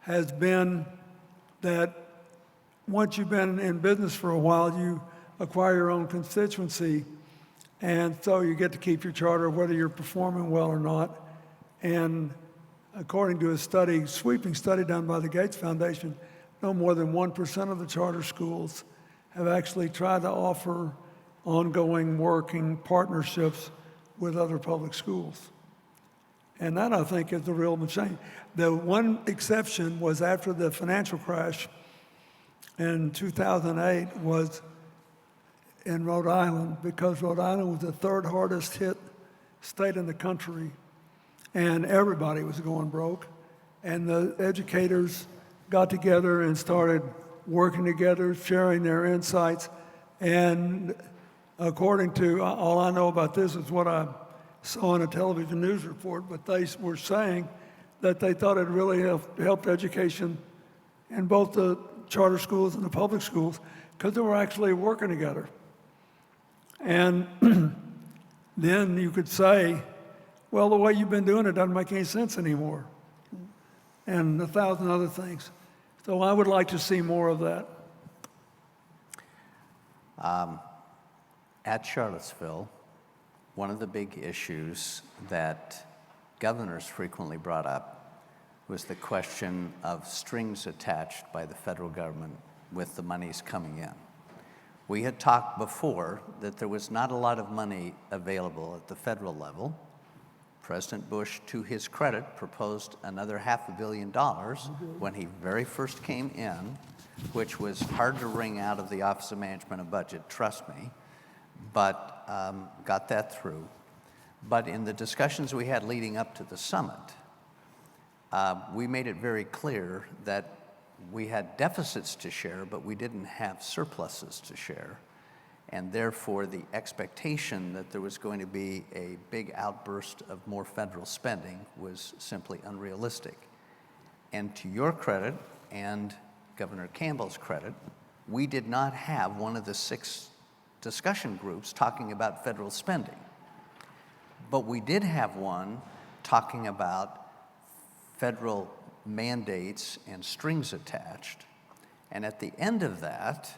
has been that once you've been in business for a while, you acquire your own constituency, and so you get to keep your charter whether you're performing well or not. And according to a study, sweeping study done by the Gates Foundation, no more than 1% of the charter schools have actually tried to offer ongoing working partnerships with other public schools. And that, I think, is the real machine. The one exception was after the financial crash in 2008 was in Rhode Island, because Rhode Island was the third hardest hit state in the country, and everybody was going broke. And the educators got together and started working together, sharing their insights. And according to, all I know about this is what I saw in a television news report, but they were saying that they thought it really helped education in both the charter schools and the public schools, because they were actually working together. And then you could say, well, the way you've been doing it doesn't make any sense anymore, and 1,000 other things. So I would like to see more of that. At Charlottesville, one of the big issues that governors frequently brought up was the question of strings attached by the federal government with the monies coming in. We had talked before that there was not a lot of money available at the federal level. President Bush, to his credit, proposed another $500 million when he very first came in, which was hard to wring out of the Office of Management and Budget, trust me, but got that through. But in the discussions we had leading up to the summit, we made it very clear that we had deficits to share, but we didn't have surpluses to share. And therefore, the expectation that there was going to be a big outburst of more federal spending was simply unrealistic. And to your credit, and Governor Campbell's credit, we did not have one of the 6 discussion groups talking about federal spending. But we did have one talking about federal mandates and strings attached. And at the end of that,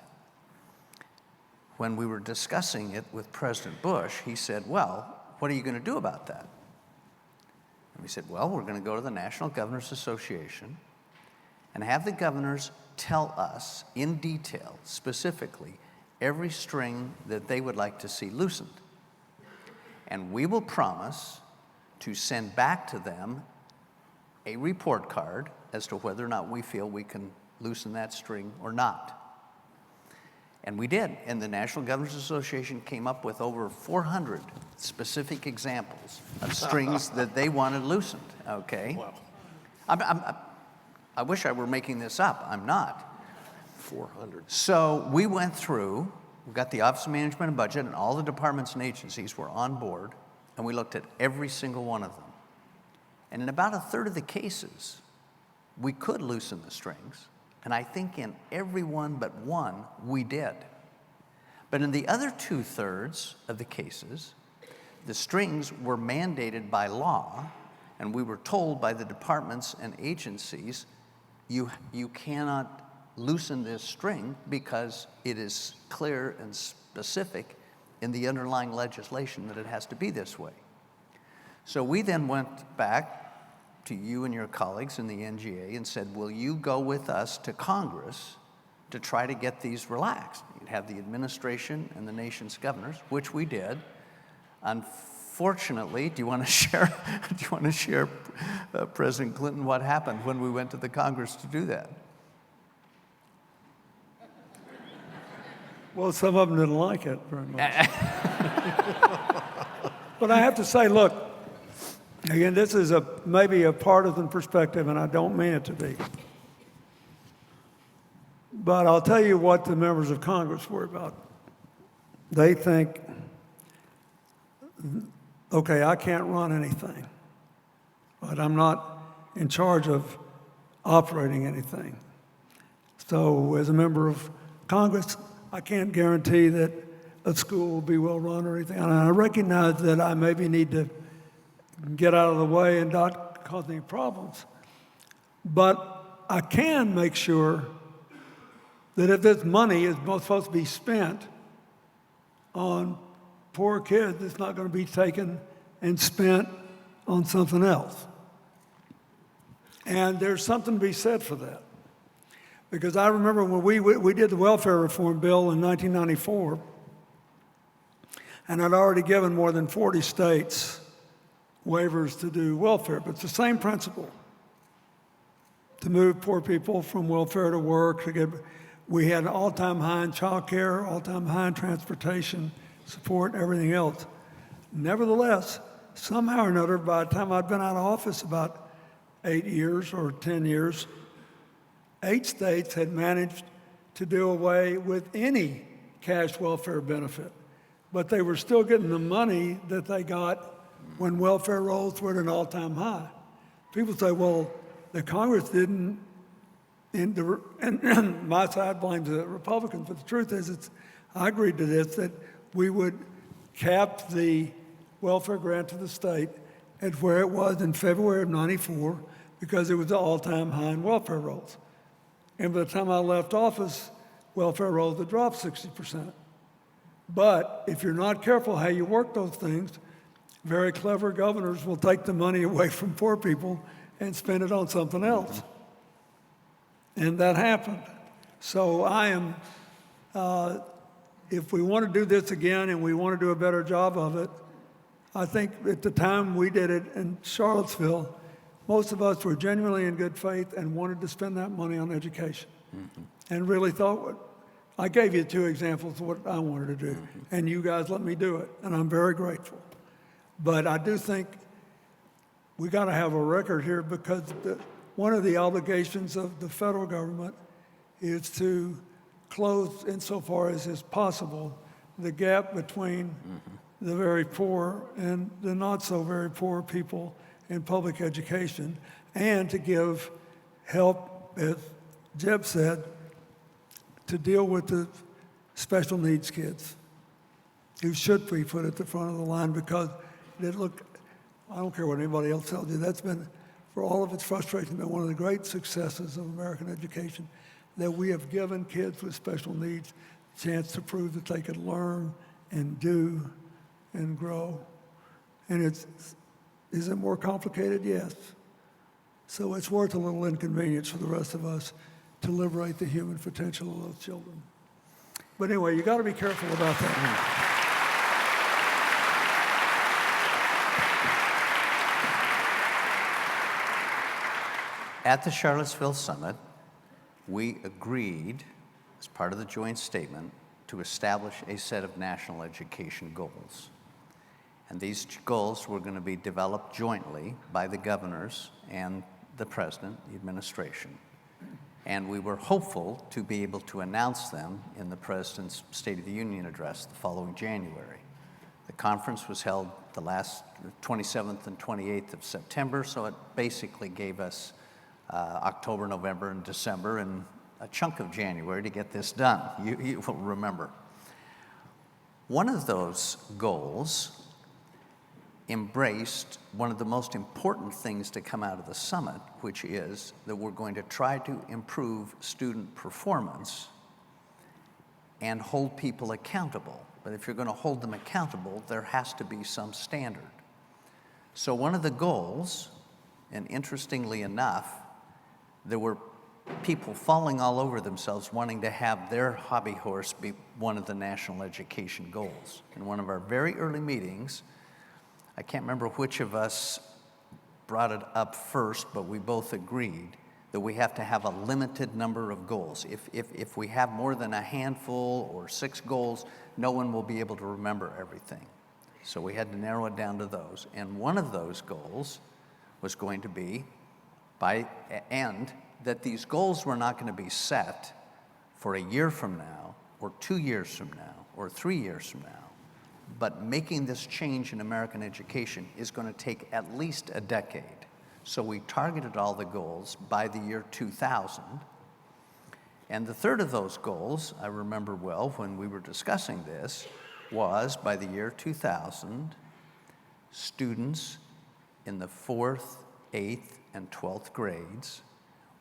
when we were discussing it with President Bush, he said, well, what are you going to do about that? And we said, well, we're going to go to the National Governors Association and have the governors tell us in detail, specifically, every string that they would like to see loosened. And we will promise to send back to them a report card as to whether or not we feel we can loosen that string or not. And we did. And the National Governors Association came up with over 400 specific examples of strings that they wanted loosened, okay? Wow. I wish I were making this up. I'm not. 400. So we went through, we got the Office of Management and Budget, and all the departments and agencies were on board, and we looked at every single one of them. And in about 1/3 of the cases, we could loosen the strings. And I think in every one but one, we did. But in the other 2/3 of the cases, the strings were mandated by law, and we were told by the departments and agencies, you cannot loosen this string because it is clear and specific in the underlying legislation that it has to be this way. So we then went back to you and your colleagues in the NGA and said, will you go with us to Congress to try to get these relaxed? You'd have the administration and the nation's governors, which we did. Unfortunately, do you want to share, President Clinton, what happened when we went to the Congress to do that? Well, some of them didn't like it very much. But I have to say, look, again, this is maybe a partisan perspective, and I don't mean it to be. But I'll tell you what the members of Congress worry about. They think, okay, I can't run anything, but I'm not in charge of operating anything. So as a member of Congress, I can't guarantee that a school will be well run or anything. And I recognize that I maybe need to get out of the way and not cause any problems. But I can make sure that if this money is supposed to be spent on poor kids, it's not going to be taken and spent on something else. And there's something to be said for that. Because I remember when we did the welfare reform bill in 1994, and I'd already given more than 40 states waivers to do welfare, but it's the same principle. To move poor people from welfare to work, we had an all-time high in child care, all-time high in transportation, support, everything else. Nevertheless, somehow or another, by the time I'd been out of office about 8 years or 10 years, 8 states had managed to do away with any cash welfare benefit. But they were still getting the money that they got when welfare rolls were at an all-time high. People say, well, the Congress didn't, and my side blames the Republicans, but the truth is, I agreed to this, that we would cap the welfare grant to the state at where it was in February of '94 because it was the all-time high in welfare rolls. And by the time I left office, welfare rolls had dropped 60%. But if you're not careful how you work those things, very clever governors will take the money away from poor people and spend it on something else. And that happened. So I am, if we want to do this again and we want to do a better job of it, I think at the time we did it in Charlottesville, most of us were genuinely in good faith and wanted to spend that money on education. And really thought, I gave you 2 examples of what I wanted to do, and you guys let me do it, and I'm very grateful. But I do think we got to have a record here because one of the obligations of the federal government is to close, insofar as is possible, the gap between the very poor and the not so very poor people in public education, and to give help, as Jeb said, to deal with the special needs kids who should be put at the front of the line because look, I don't care what anybody else tells you, that's been, for all of its frustration, been one of the great successes of American education, that we have given kids with special needs a chance to prove that they could learn and do and grow. And is it more complicated? Yes. So it's worth a little inconvenience for the rest of us to liberate the human potential of those children. But anyway, you got to be careful about that. At the Charlottesville Summit, we agreed, as part of the joint statement, to establish a set of national education goals. And these goals were going to be developed jointly by the governors and the president, the administration. And we were hopeful to be able to announce them in the president's State of the Union address the following January. The conference was held the last 27th and 28th of September, so it basically gave us October, November, and December, and a chunk of January to get this done. You will remember. One of those goals embraced one of the most important things to come out of the summit, which is that we're going to try to improve student performance and hold people accountable. But if you're going to hold them accountable, there has to be some standard. So one of the goals, and interestingly enough, there were people falling all over themselves wanting to have their hobby horse be one of the national education goals. In one of our very early meetings, I can't remember which of us brought it up first, but we both agreed that we have to have a limited number of goals. If we have more than a handful or 6 goals, no one will be able to remember everything. So we had to narrow it down to those. And one of those goals was going to be that these goals were not going to be set for a year from now, or 2 years from now, or 3 years from now. But making this change in American education is going to take at least a decade. So we targeted all the goals by the year 2000. And the third of those goals, I remember well when we were discussing this, was by the year 2000, students in the 4th, 8th, and 12th grades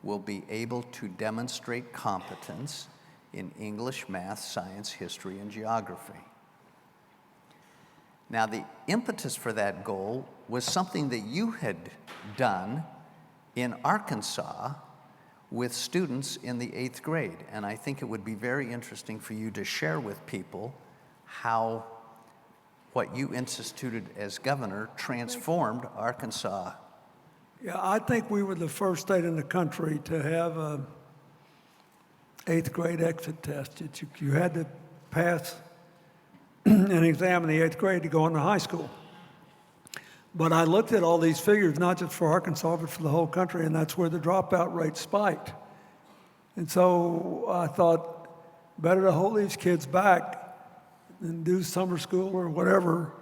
will be able to demonstrate competence in English, math, science, history, and geography. Now, the impetus for that goal was something that you had done in Arkansas with students in the 8th grade. And I think it would be very interesting for you to share with people how what you instituted as governor transformed Arkansas. Yeah, I think we were the first state in the country to have a 8th grade exit test. You had to pass an exam in the 8th grade to go into high school. But I looked at all these figures, not just for Arkansas, but for the whole country, and that's where the dropout rate spiked. And so I thought, better to hold these kids back and do summer school or whatever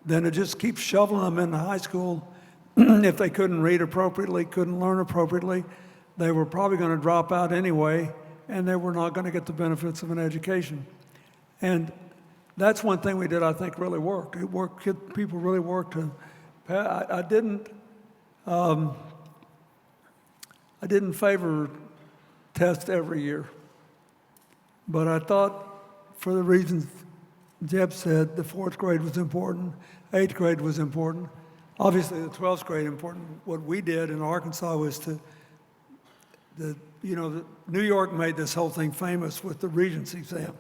than to just keep shoveling them into high school. If they couldn't read appropriately, couldn't learn appropriately, they were probably going to drop out anyway, and they were not going to get the benefits of an education. And that's one thing we did, I think, really worked. It worked. People really worked to. I didn't favor tests every year, but I thought, for the reasons Jeb said, the 4th grade was important, 8th grade was important. Obviously, the 12th grade important. What we did in Arkansas was New York made this whole thing famous with the Regents exam.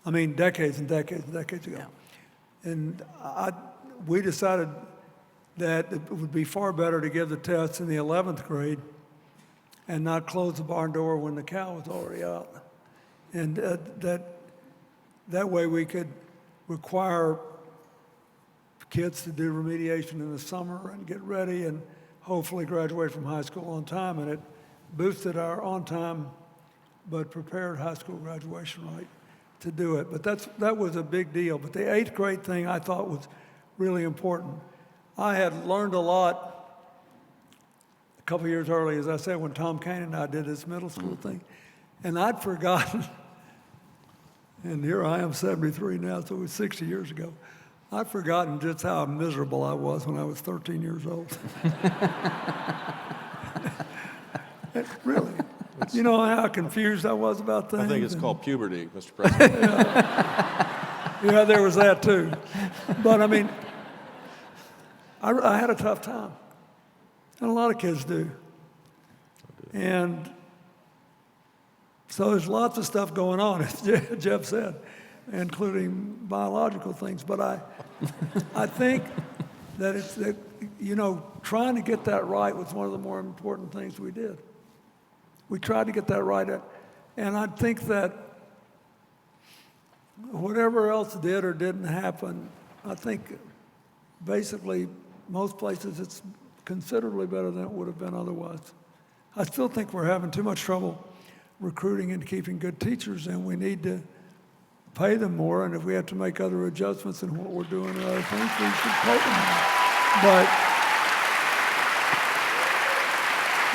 I mean, decades and decades and decades ago. Yeah. And we decided that it would be far better to give the tests in the 11th grade and not close the barn door when the cow was already out. And that way we could require kids to do remediation in the summer and get ready and hopefully graduate from high school on time. And it boosted our on-time but prepared high school graduation rate to do it. But that was a big deal. But the 8th grade thing I thought was really important. I had learned a lot a couple years early, as I said, when Tom Kane and I did this middle school thing. And I'd forgotten, and here I am 73 now, so it was 60 years ago. I'd forgotten just how miserable I was when I was 13 years old. Really. You know how confused I was about things? I think it's called puberty, Mr. President. Yeah, there was that too. But I mean, I had a tough time. And a lot of kids do. And so there's lots of stuff going on, as Jeb said, including biological things. But I think that trying to get that right was one of the more important things we did. We tried to get that right. And I think that whatever else did or didn't happen, I think basically most places it's considerably better than it would have been otherwise. I still think we're having too much trouble recruiting and keeping good teachers, and we need to pay them more. And if we have to make other adjustments in what we're doing and other things, we should pay them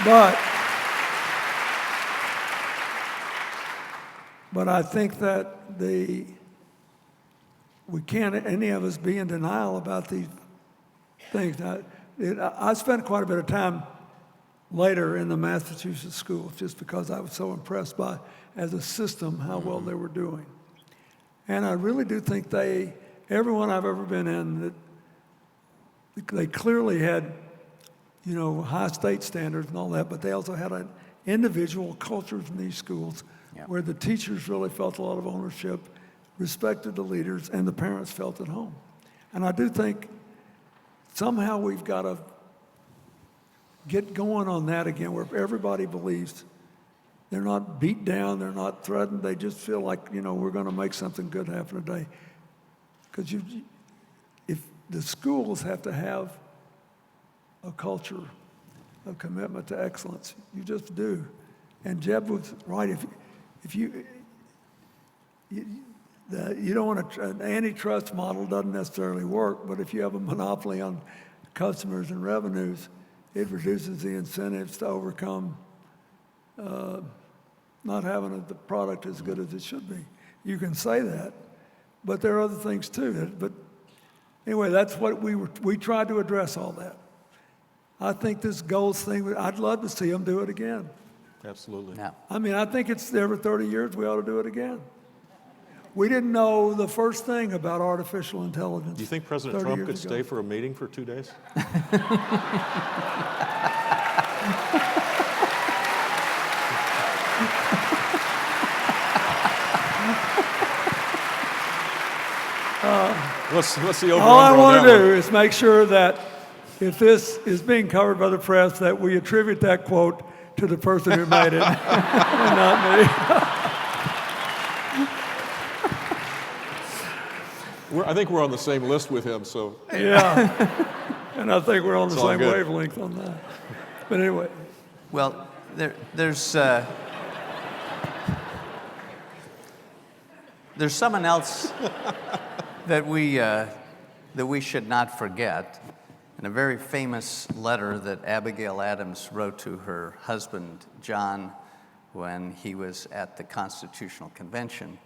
more. But I think that we can't, any of us, be in denial about these things. Now, I spent quite a bit of time later in the Massachusetts schools just because I was so impressed by, as a system, how well they were doing. And I really do think everyone I've ever been in, that they clearly had, high state standards and all that, but they also had an individual cultures in these schools where the teachers really felt a lot of ownership, respected the leaders, and the parents felt at home. And I do think somehow we've got to get going on that again, where everybody believes they're not beat down, they're not threatened, they just feel like, we're going to make something good happen today. Because if the schools have to have a culture of commitment to excellence, you just do. And Jeb was right. If you don't want an antitrust model doesn't necessarily work, but if you have a monopoly on customers and revenues, it reduces the incentives to overcome not having the product as good as it should be. You can say that, but there are other things too. But anyway, that's what we tried to address all that. I think this goals thing, I'd love to see them do it again. Absolutely. Yeah. I mean, I think it's every 30 years we ought to do it again. We didn't know the first thing about artificial intelligence. Do you think President 30 Trump years could ago. stay for a meeting for 2 days? What's the over-under All I on want that to do one? is make sure that if this is being covered by the press, that we attribute that quote to the person who made it, and not me. I think we're on the same list with him, so Yeah, and I think we're on the It's all same good. wavelength on that. But anyway, Well, there's someone else that we should not forget. In a very famous letter that Abigail Adams wrote to her husband, John, when he was at the Constitutional Convention,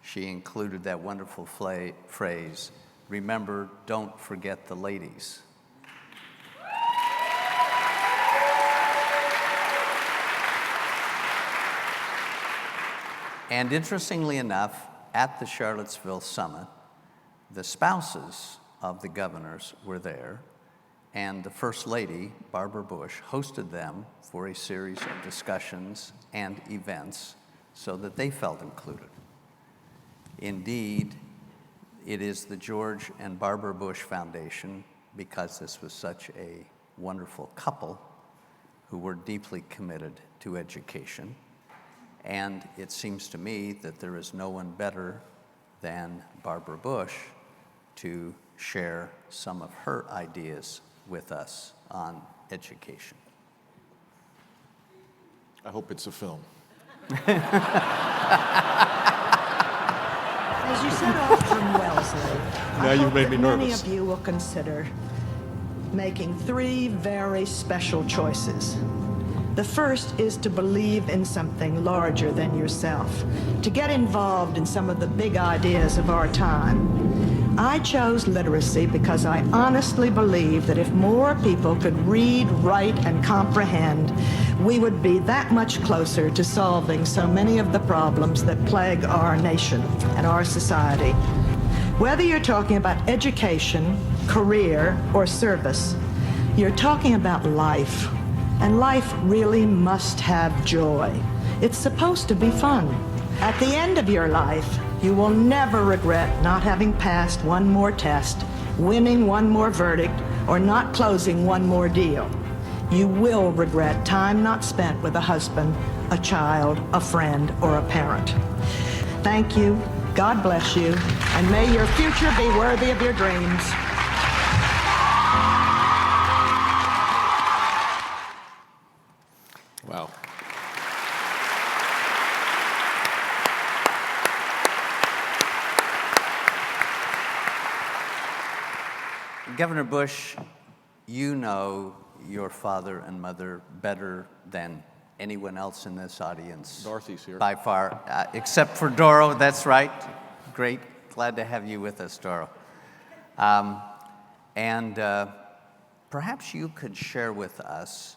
she included that wonderful phrase, "Remember, don't forget the ladies." And interestingly enough, at the Charlottesville summit, the spouses of the governors were there, and the First Lady, Barbara Bush, hosted them for a series of discussions and events so that they felt included. Indeed, it is the George and Barbara Bush Foundation, because this was such a wonderful couple who were deeply committed to education. And it seems to me that there is no one better than Barbara Bush to share some of her ideas with us on education. I hope it's a film. As you set off from Wellesley, Now I you've hope made that me many nervous. of you will consider making 3 very special choices. The first is to believe in something larger than yourself, to get involved in some of the big ideas of our time. I chose literacy because I honestly believe that if more people could read, write, and comprehend, we would be that much closer to solving so many of the problems that plague our nation and our society. Whether you're talking about education, career, or service, you're talking about life. And life really must have joy. It's supposed to be fun. At the end of your life, you will never regret not having passed one more test, winning one more verdict, or not closing one more deal. You will regret time not spent with a husband, a child, a friend, or a parent. Thank you, God bless you, and may your future be worthy of your dreams. Wow. Governor Bush, you know your father and mother better than anyone else in this audience. Dorothy's here. By far, except for Doro, that's right. Great, glad to have you with us, Doro. And perhaps you could share with us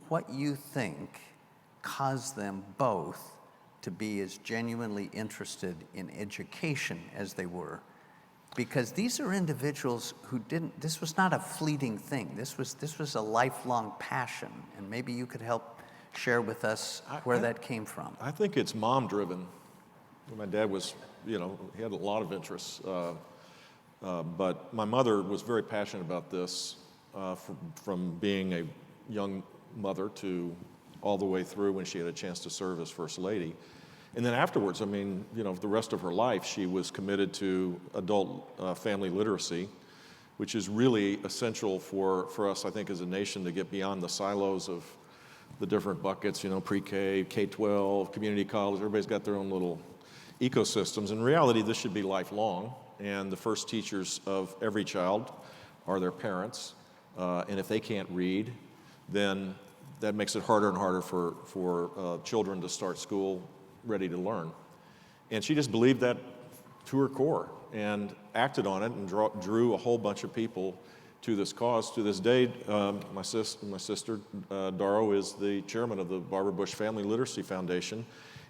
what you think caused them both to be as genuinely interested in education as they were. Because these are individuals who didn't, this was not a fleeting thing. This was a lifelong passion. And maybe you could help share with us where that came from. I think it's mom-driven. My dad was, he had a lot of interests. But my mother was very passionate about this from being a young mother to all the way through when she had a chance to serve as First Lady. And then afterwards, I mean, you know, the rest of her life, she was committed to adult family literacy, which is really essential for us, I think, as a nation to get beyond the silos of the different buckets, you know, pre-K, K-12, community college. Everybody's got their own little ecosystems. In reality, this should be lifelong, and the first teachers of every child are their parents. And if they can't read, then that makes it harder and harder for children to start school ready to learn. And she just believed that to her core and acted on it and drew a whole bunch of people to this cause. To this day, my sister Daro is the chairman of the Barbara Bush Family Literacy Foundation,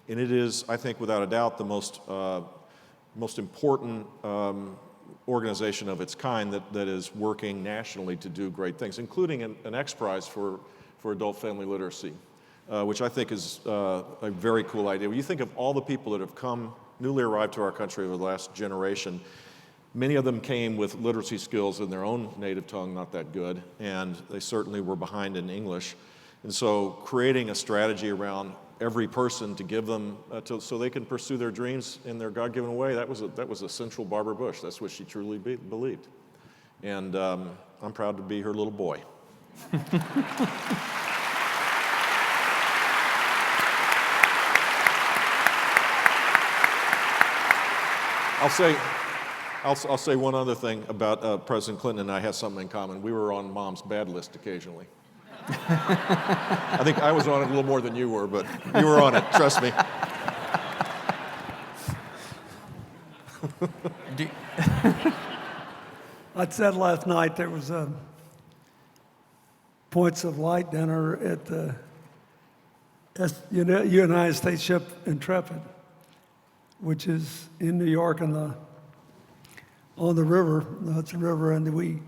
and it is, I think, without a doubt, the most important organization of its kind that is working nationally to do great things, including an X Prize for adult family literacy, which I think is a very cool idea. When you think of all the people that have come, newly arrived to our country over the last generation, many of them came with literacy skills in their own native tongue, not that good, and they certainly were behind in English. And so creating a strategy around every person to give them, so they can pursue their dreams in their God-given way, that was a central Barbara Bush. That's what she truly believed. And I'm proud to be her little boy. I'll say one other thing about President Clinton and I have something in common. We were on Mom's bad list occasionally. I think I was on it a little more than you were, but you were on it, trust me. I said last night there was a Points of Light dinner at the United States ship Intrepid, which is in New York on the river, the Hudson River, and we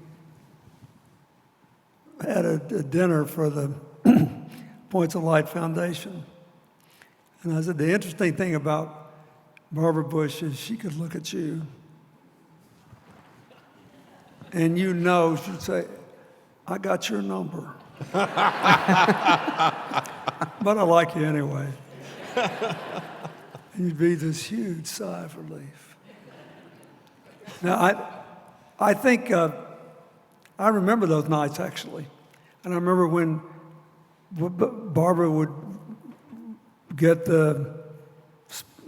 had a dinner for the Points of Light Foundation. And I said, the interesting thing about Barbara Bush is she could look at you and she'd say, I got your number. But I like you anyway. And you'd be this huge sigh of relief. Now, I think, I remember those nights, actually. And I remember when Barbara would get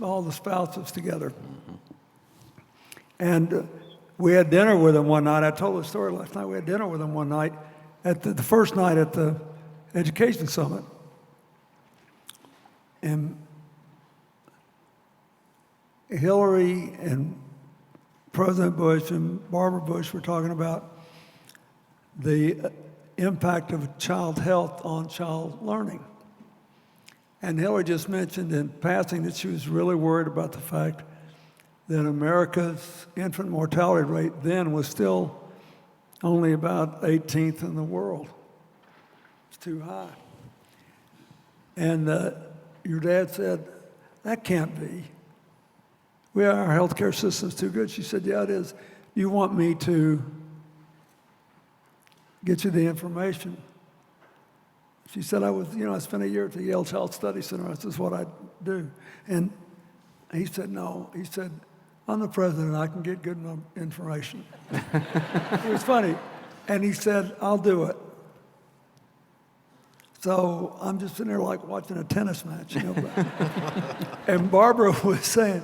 all the spouses together. And we had dinner with them one night. I told the story last night. We had dinner with them one night, at the first night at the Education Summit. And Hillary and President Bush and Barbara Bush were talking about the impact of child health on child learning. And Hillary just mentioned in passing that she was really worried about the fact that America's infant mortality rate then was still only about 18th in the world. It's too high. And your dad said, that can't be. Our healthcare system's too good. She said, yeah, it is. You want me to get you the information? She said, I spent a year at the Yale Child Study Center. This is what I do. And he said, no. He said, I'm the president. I can get good enough information. It was funny. And he said, I'll do it. So I'm just sitting there like watching a tennis match, And Barbara was saying,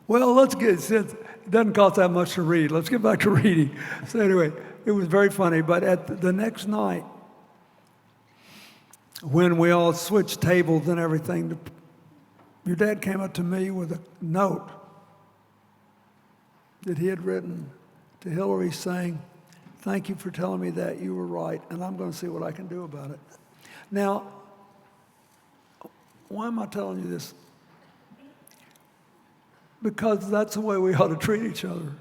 well, since it doesn't cost that much to read, let's get back to reading. So anyway, it was very funny. But at the next night, when we all switched tables and everything, your dad came up to me with a note that he had written to Hillary saying, thank you for telling me that you were right, and I'm going to see what I can do about it. Now, why am I telling you this? Because that's the way we ought to treat each other.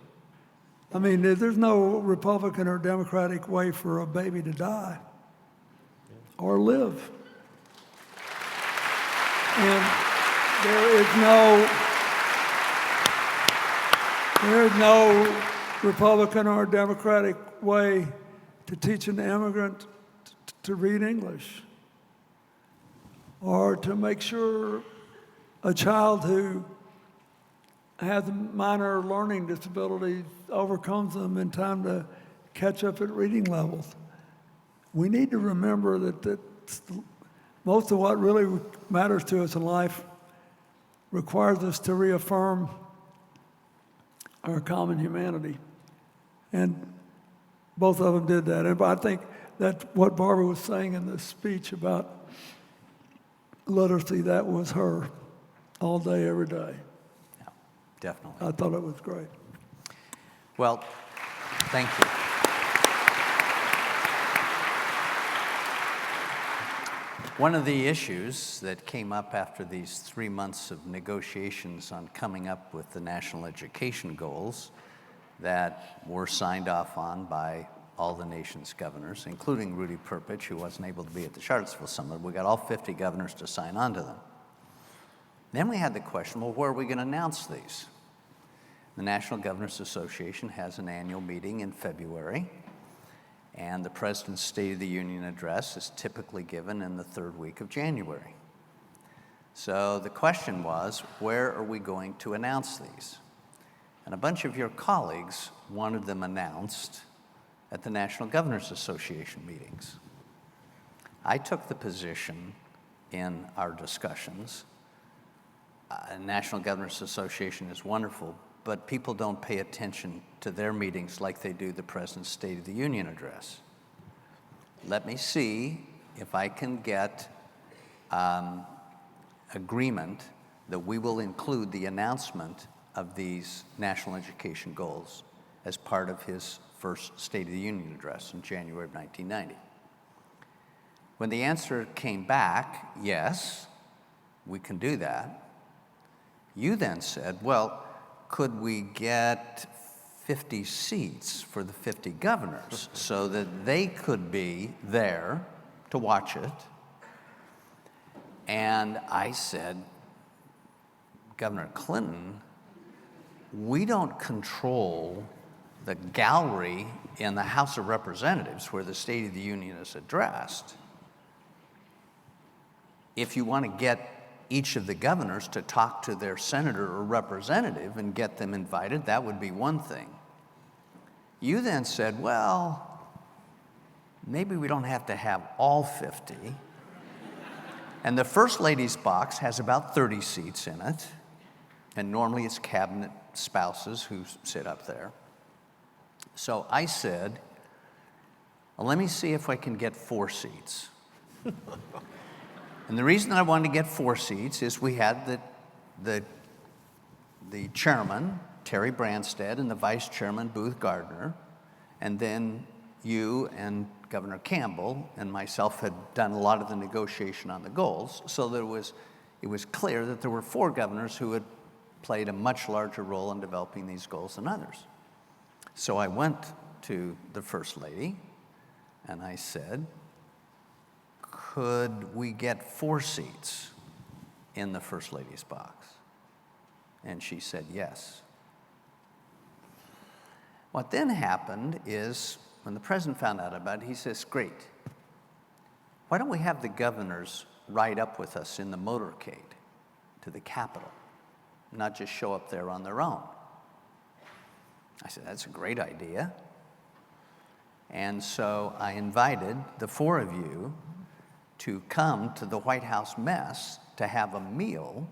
I mean, there's no Republican or Democratic way for a baby to die or live. And there is no Republican or Democratic way to teach an immigrant to read English, or to make sure a child who has minor learning disabilities overcomes them in time to catch up at reading levels. We need to remember that most of what really matters to us in life requires us to reaffirm our common humanity. And both of them did that. And I think that what Barbara was saying in the speech about literacy, that was her all day, every day. Yeah, definitely. I thought it was great. Well, thank you. One of the issues that came up after these 3 months of negotiations on coming up with the national education goals that were signed off on by all the nation's governors, including Rudy Perpich, who wasn't able to be at the Charlottesville Summit. We got all 50 governors to sign on to them. Then we had the question, well, where are we going to announce these? The National Governors Association has an annual meeting in February, and the President's State of the Union address is typically given in the third week of January. So the question was, where are we going to announce these? And a bunch of your colleagues wanted them announced at the National Governors Association meetings. I took the position in our discussions, National Governors Association is wonderful, but people don't pay attention to their meetings like they do the President's State of the Union address. Let me see if I can get agreement that we will include the announcement of these national education goals as part of his first State of the Union address in January of 1990. When the answer came back, yes, we can do that, you then said, well, could we get 50 seats for the 50 governors so that they could be there to watch it? And I said, Governor Clinton, we don't control the gallery in the House of Representatives where the State of the Union is addressed. If you want to get each of the governors to talk to their senator or representative and get them invited, that would be one thing. You then said, well, maybe we don't have to have all 50. And the First Lady's box has about 30 seats in it, and normally it's cabinet spouses who sit up there. So I said, well, let me see if I can get 4 seats. And the reason I wanted to get 4 seats is we had the chairman, Terry Branstad, and the vice chairman, Booth Gardner, and then you and Governor Campbell and myself had done a lot of the negotiation on the goals, so that it was clear that there were 4 governors who had played a much larger role in developing these goals than others. So I went to the First Lady and I said, could we get 4 seats in the First Lady's box? And she said yes. What then happened is when the president found out about it, he says, great. Why don't we have the governors ride up with us in the motorcade to the Capitol, not just show up there on their own? I said, that's a great idea. And so I invited the 4 of you to come to the White House mess to have a meal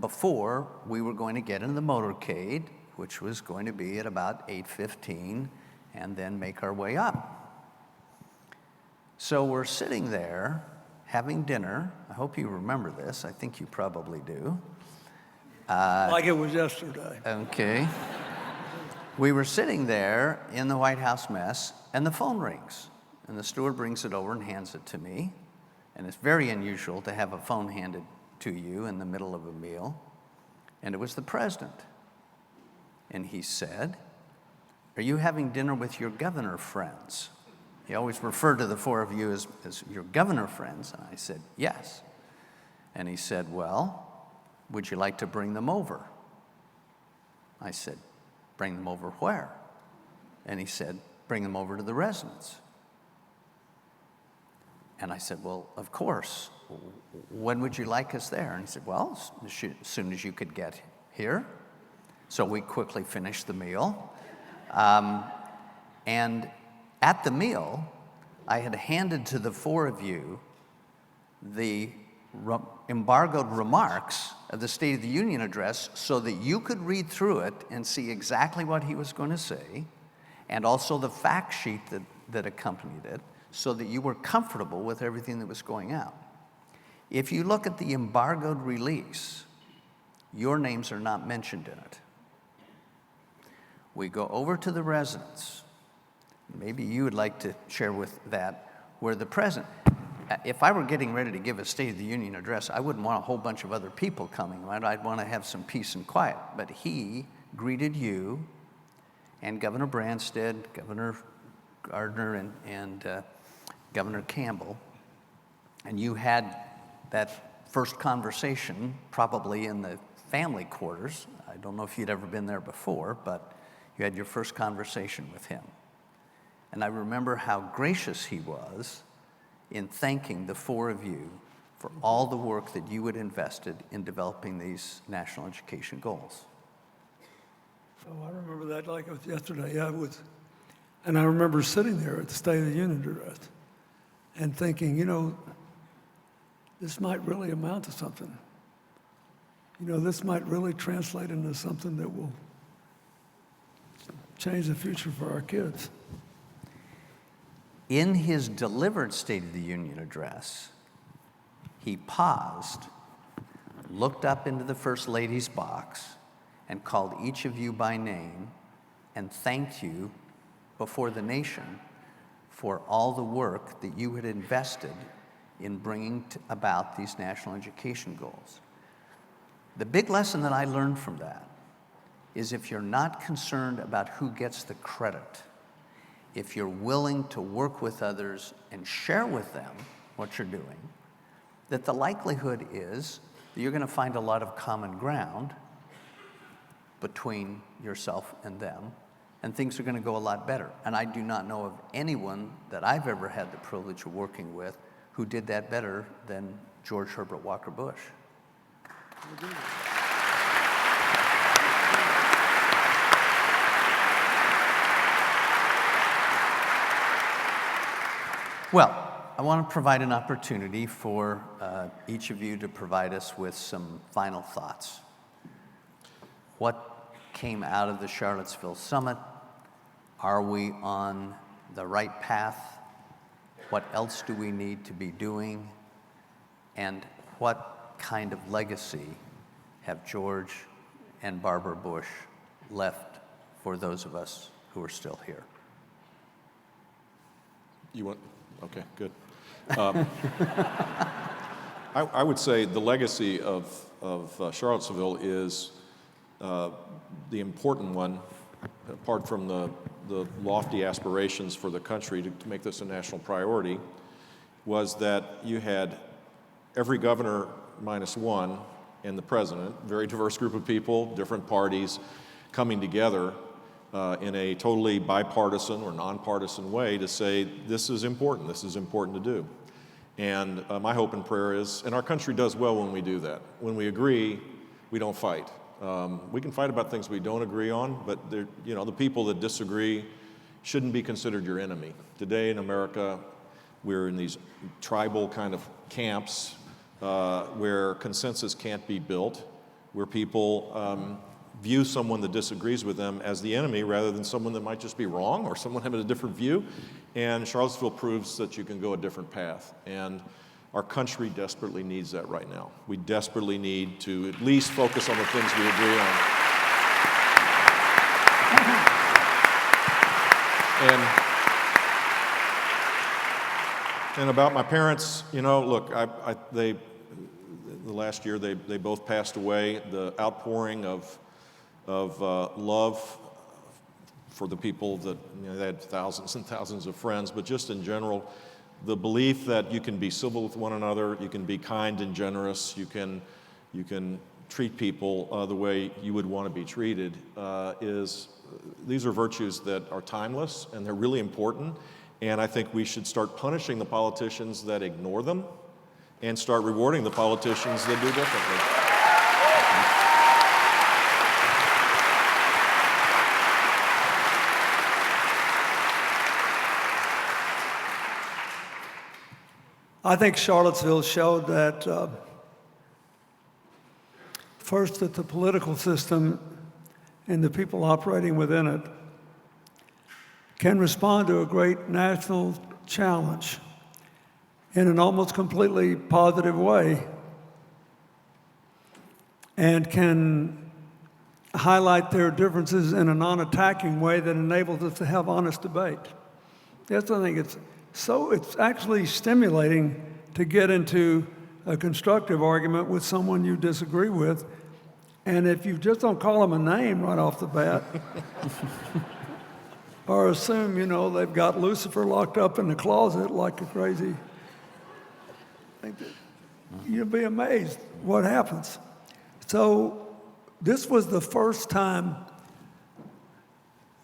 before we were going to get in the motorcade, which was going to be at about 8:15, and then make our way up. So we're sitting there having dinner. I hope you remember this. I think you probably do. Like it was yesterday. Okay. We were sitting there in the White House mess, and the phone rings. And the steward brings it over and hands it to me. And it's very unusual to have a phone handed to you in the middle of a meal. And it was the president. And he said, are you having dinner with your governor friends? He always referred to the 4 of you as your governor friends. And I said, yes. And he said, well, would you like to bring them over? I said, bring them over where? And he said, bring them over to the residence. And I said, well, of course. When would you like us there? And he said, well, as soon as you could get here. So we quickly finished the meal. And at the meal, I had handed to the four of you the embargoed remarks of the State of the Union address so that you could read through it and see exactly what he was going to say, and also the fact sheet that accompanied it, so that you were comfortable with everything that was going out. If you look at the embargoed release, your names are not mentioned in it. We go over to the residence. Maybe you would like to share with that, where the president, if I were getting ready to give a State of the Union address, I wouldn't want a whole bunch of other people coming, right? I'd want to have some peace and quiet. But he greeted you and Governor Branstad, Governor Gardner, and Governor Campbell, and you had that first conversation probably in the family quarters. I don't know if you'd ever been there before, but you had your first conversation with him. And I remember how gracious he was in thanking the four of you for all the work that you had invested in developing these national education goals. Oh, I remember that like it was yesterday. Yeah, and I remember sitting there at the State of the Union address and thinking, you know, this might really amount to something. You know, this might really translate into something that will change the future for our kids. In his delivered State of the Union address, he paused, looked up into the First Lady's box, and called each of you by name and thanked you before the nation for all the work that you had invested in bringing about these national education goals. The big lesson that I learned from that is if you're not concerned about who gets the credit, if you're willing to work with others and share with them what you're doing, that the likelihood is that you're going to find a lot of common ground between yourself and them, and things are going to go a lot better. And I do not know of anyone that I've ever had the privilege of working with who did that better than George Herbert Walker Bush. Well, I want to provide an opportunity for each of you to provide us with some final thoughts. What came out of the Charlottesville Summit? Are we on the right path? What else do we need to be doing? And what kind of legacy have George and Barbara Bush left for those of us who are still here? You want? Okay, good. I would say the legacy of Charlottesville is the important one, apart from the lofty aspirations for the country to make this a national priority, was that you had every governor minus one and the president, very diverse group of people, different parties, coming together in a totally bipartisan or nonpartisan way to say, this is important to do. And my hope and prayer is, and our country does well when we do that. When we agree, we don't fight. We can fight about things we don't agree on, but the people that disagree shouldn't be considered your enemy. Today in America, we're in these tribal kind of camps where consensus can't be built, where people view someone that disagrees with them as the enemy rather than someone that might just be wrong or someone having a different view. And Charlottesville proves that you can go a different path. And our country desperately needs that right now. We desperately need to at least focus on the things we agree on. And about my parents, look, the last year they both passed away. The outpouring of love for the people that, they had thousands and thousands of friends, but just in general, the belief that you can be civil with one another, you can be kind and generous, you can treat people the way you would want to be treated, these are virtues that are timeless and they're really important. And I think we should start punishing the politicians that ignore them and start rewarding the politicians that do differently. I think Charlottesville showed that, first, that the political system and the people operating within it can respond to a great national challenge in an almost completely positive way and can highlight their differences in a non-attacking way that enables us to have honest debate. Yes, I think it's actually stimulating to get into a constructive argument with someone you disagree with. And if you just don't call them a name right off the bat, or assume, they've got Lucifer locked up in the closet like a crazy, you'll be amazed what happens. So this was the first time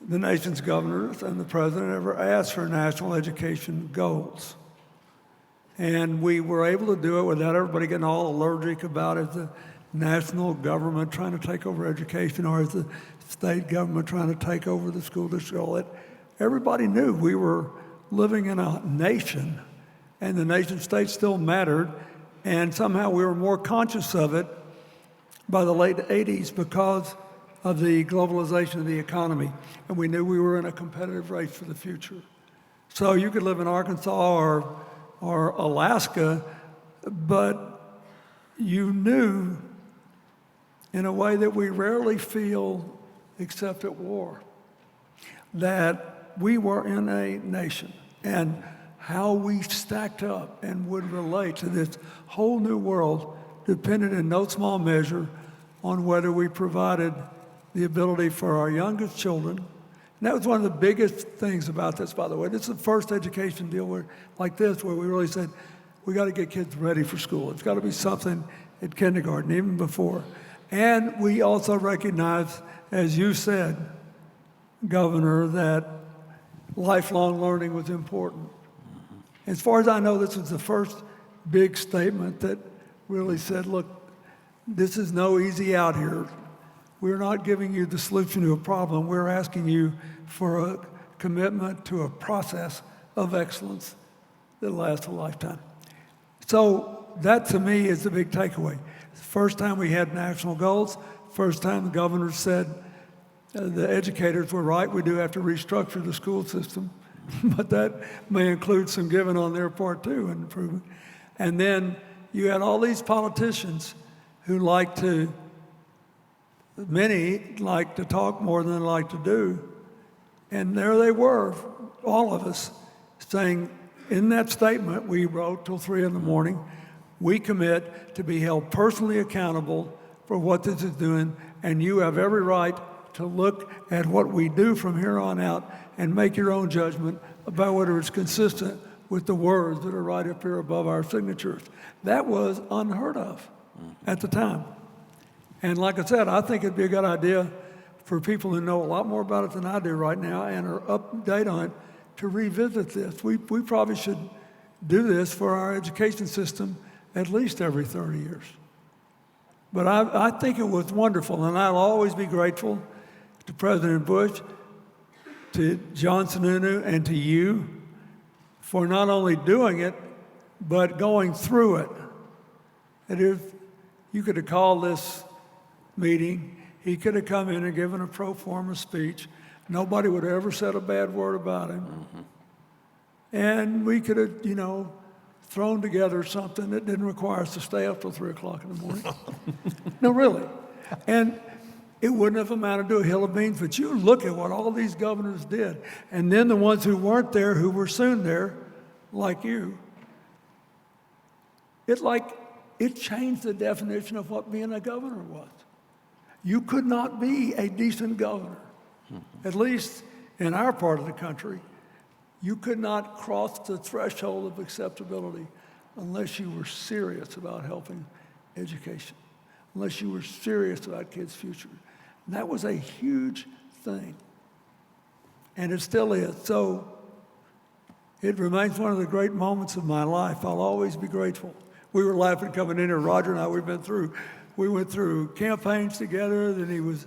the nation's governors and the president ever asked for national education goals. And we were able to do it without everybody getting all allergic about it. The national government trying to take over education, or is the state government trying to take over the school district? Everybody knew we were living in a nation, and the nation state still mattered, and somehow we were more conscious of it by the late 80s because of the globalization of the economy, and we knew we were in a competitive race for the future. So you could live in Arkansas or Alaska, but you knew in a way that we rarely feel except at war, that we were in a nation, and how we stacked up and would relate to this whole new world depended in no small measure on whether we provided the ability for our youngest children. And that was one of the biggest things about this, by the way. This is the first education deal like this where we really said, we got to get kids ready for school. It's got to be something at kindergarten, even before. And we also recognize, as you said, Governor, that lifelong learning was important. As far as I know, this was the first big statement that really said, look, this is no easy out here. We're not giving you the solution to a problem. We're asking you for a commitment to a process of excellence that lasts a lifetime. So that, to me, is the big takeaway. It's the first time we had national goals, first time the governor said the educators were right, we do have to restructure the school system, but that may include some giving on their part too and improvement. And then you had all these politicians who many like to talk more than they like to do. And there they were, all of us, saying in that statement we wrote till 3 a.m, we commit to be held personally accountable for what this is doing, and you have every right to look at what we do from here on out and make your own judgment about whether it's consistent with the words that are right up here above our signatures. That was unheard of at the time. And like I said, I think it'd be a good idea for people who know a lot more about it than I do right now and are up to date on it to revisit this. We probably should do this for our education system at least every 30 years. But I think it was wonderful, and I'll always be grateful to President Bush, to John Sununu, and to you for not only doing it, but going through it. And if you could have called this meeting, he could have come in and given a pro forma speech. Nobody would have ever said a bad word about him. Mm-hmm. And we could have, thrown together something that didn't require us to stay up till 3 o'clock in the morning. No, really. And it wouldn't have amounted to a hill of beans, but you look at what all these governors did, and then the ones who weren't there, who were soon there, like you, it changed the definition of what being a governor was. You could not be a decent governor, at least in our part of the country. You could not cross the threshold of acceptability unless you were serious about helping education, unless you were serious about kids' future. And that was a huge thing, and it still is. So It remains one of the great moments of my life. I'll always be grateful. We were laughing coming in here, Roger and I, we went through campaigns together, then he was,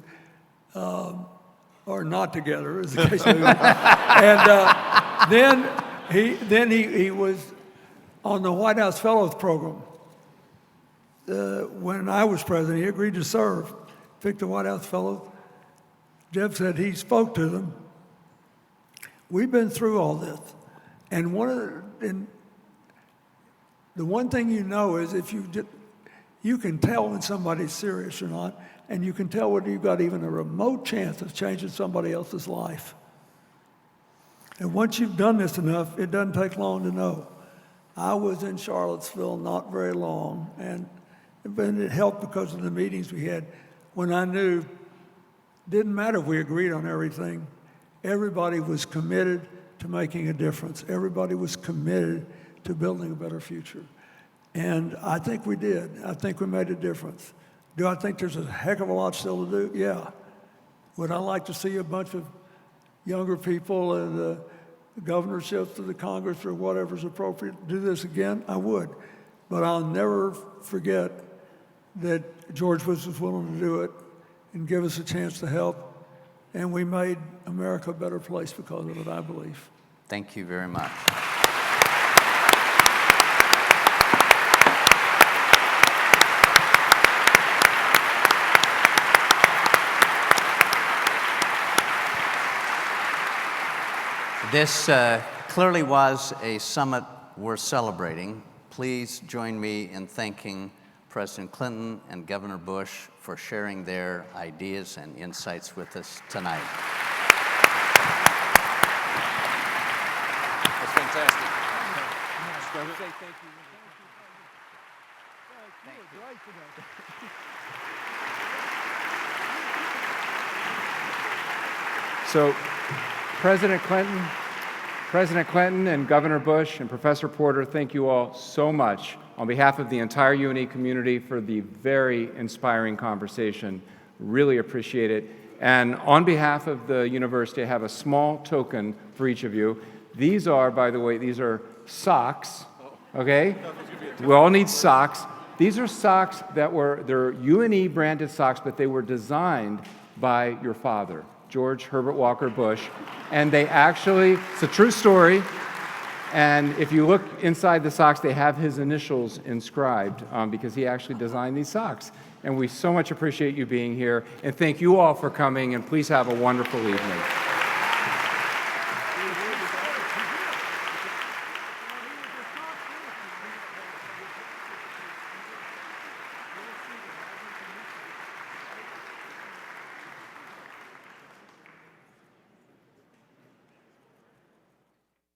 or not together, as the case may be. And then he was on the White House Fellows Program. When I was president, he agreed to serve, picked the White House Fellows. Jeb said he spoke to them. We've been through all this. And the one thing you know is if you can tell when somebody's serious or not, and you can tell whether you've got even a remote chance of changing somebody else's life. And once you've done this enough, it doesn't take long to know. I was in Charlottesville not very long, and it helped because of the meetings we had when I knew it didn't matter if we agreed on everything. Everybody was committed to making a difference. Everybody was committed to building a better future. And I think we did. I think we made a difference. Do I think there's a heck of a lot still to do? Yeah. Would I like to see a bunch of younger people in the governorships to the Congress or whatever's appropriate do this again? I would. But I'll never forget that George Bush was willing to do it and give us a chance to help. And we made America a better place because of it, I believe. Thank you very much. This clearly was a summit worth celebrating. Please join me in thanking President Clinton and Governor Bush for sharing their ideas and insights with us tonight. That's fantastic. So, President Clinton and Governor Bush and Professor Porter, thank you all so much on behalf of the entire UNE community for the very inspiring conversation. Really appreciate it. And on behalf of the university, I have a small token for each of you. These are, by the way, these are socks, okay? We all need socks. These are socks they're UNE branded socks, but they were designed by your father, George Herbert Walker Bush. And they actually, it's a true story. And if you look inside the socks, they have his initials inscribed because he actually designed these socks. And we so much appreciate you being here. And thank you all for coming. And please have a wonderful evening.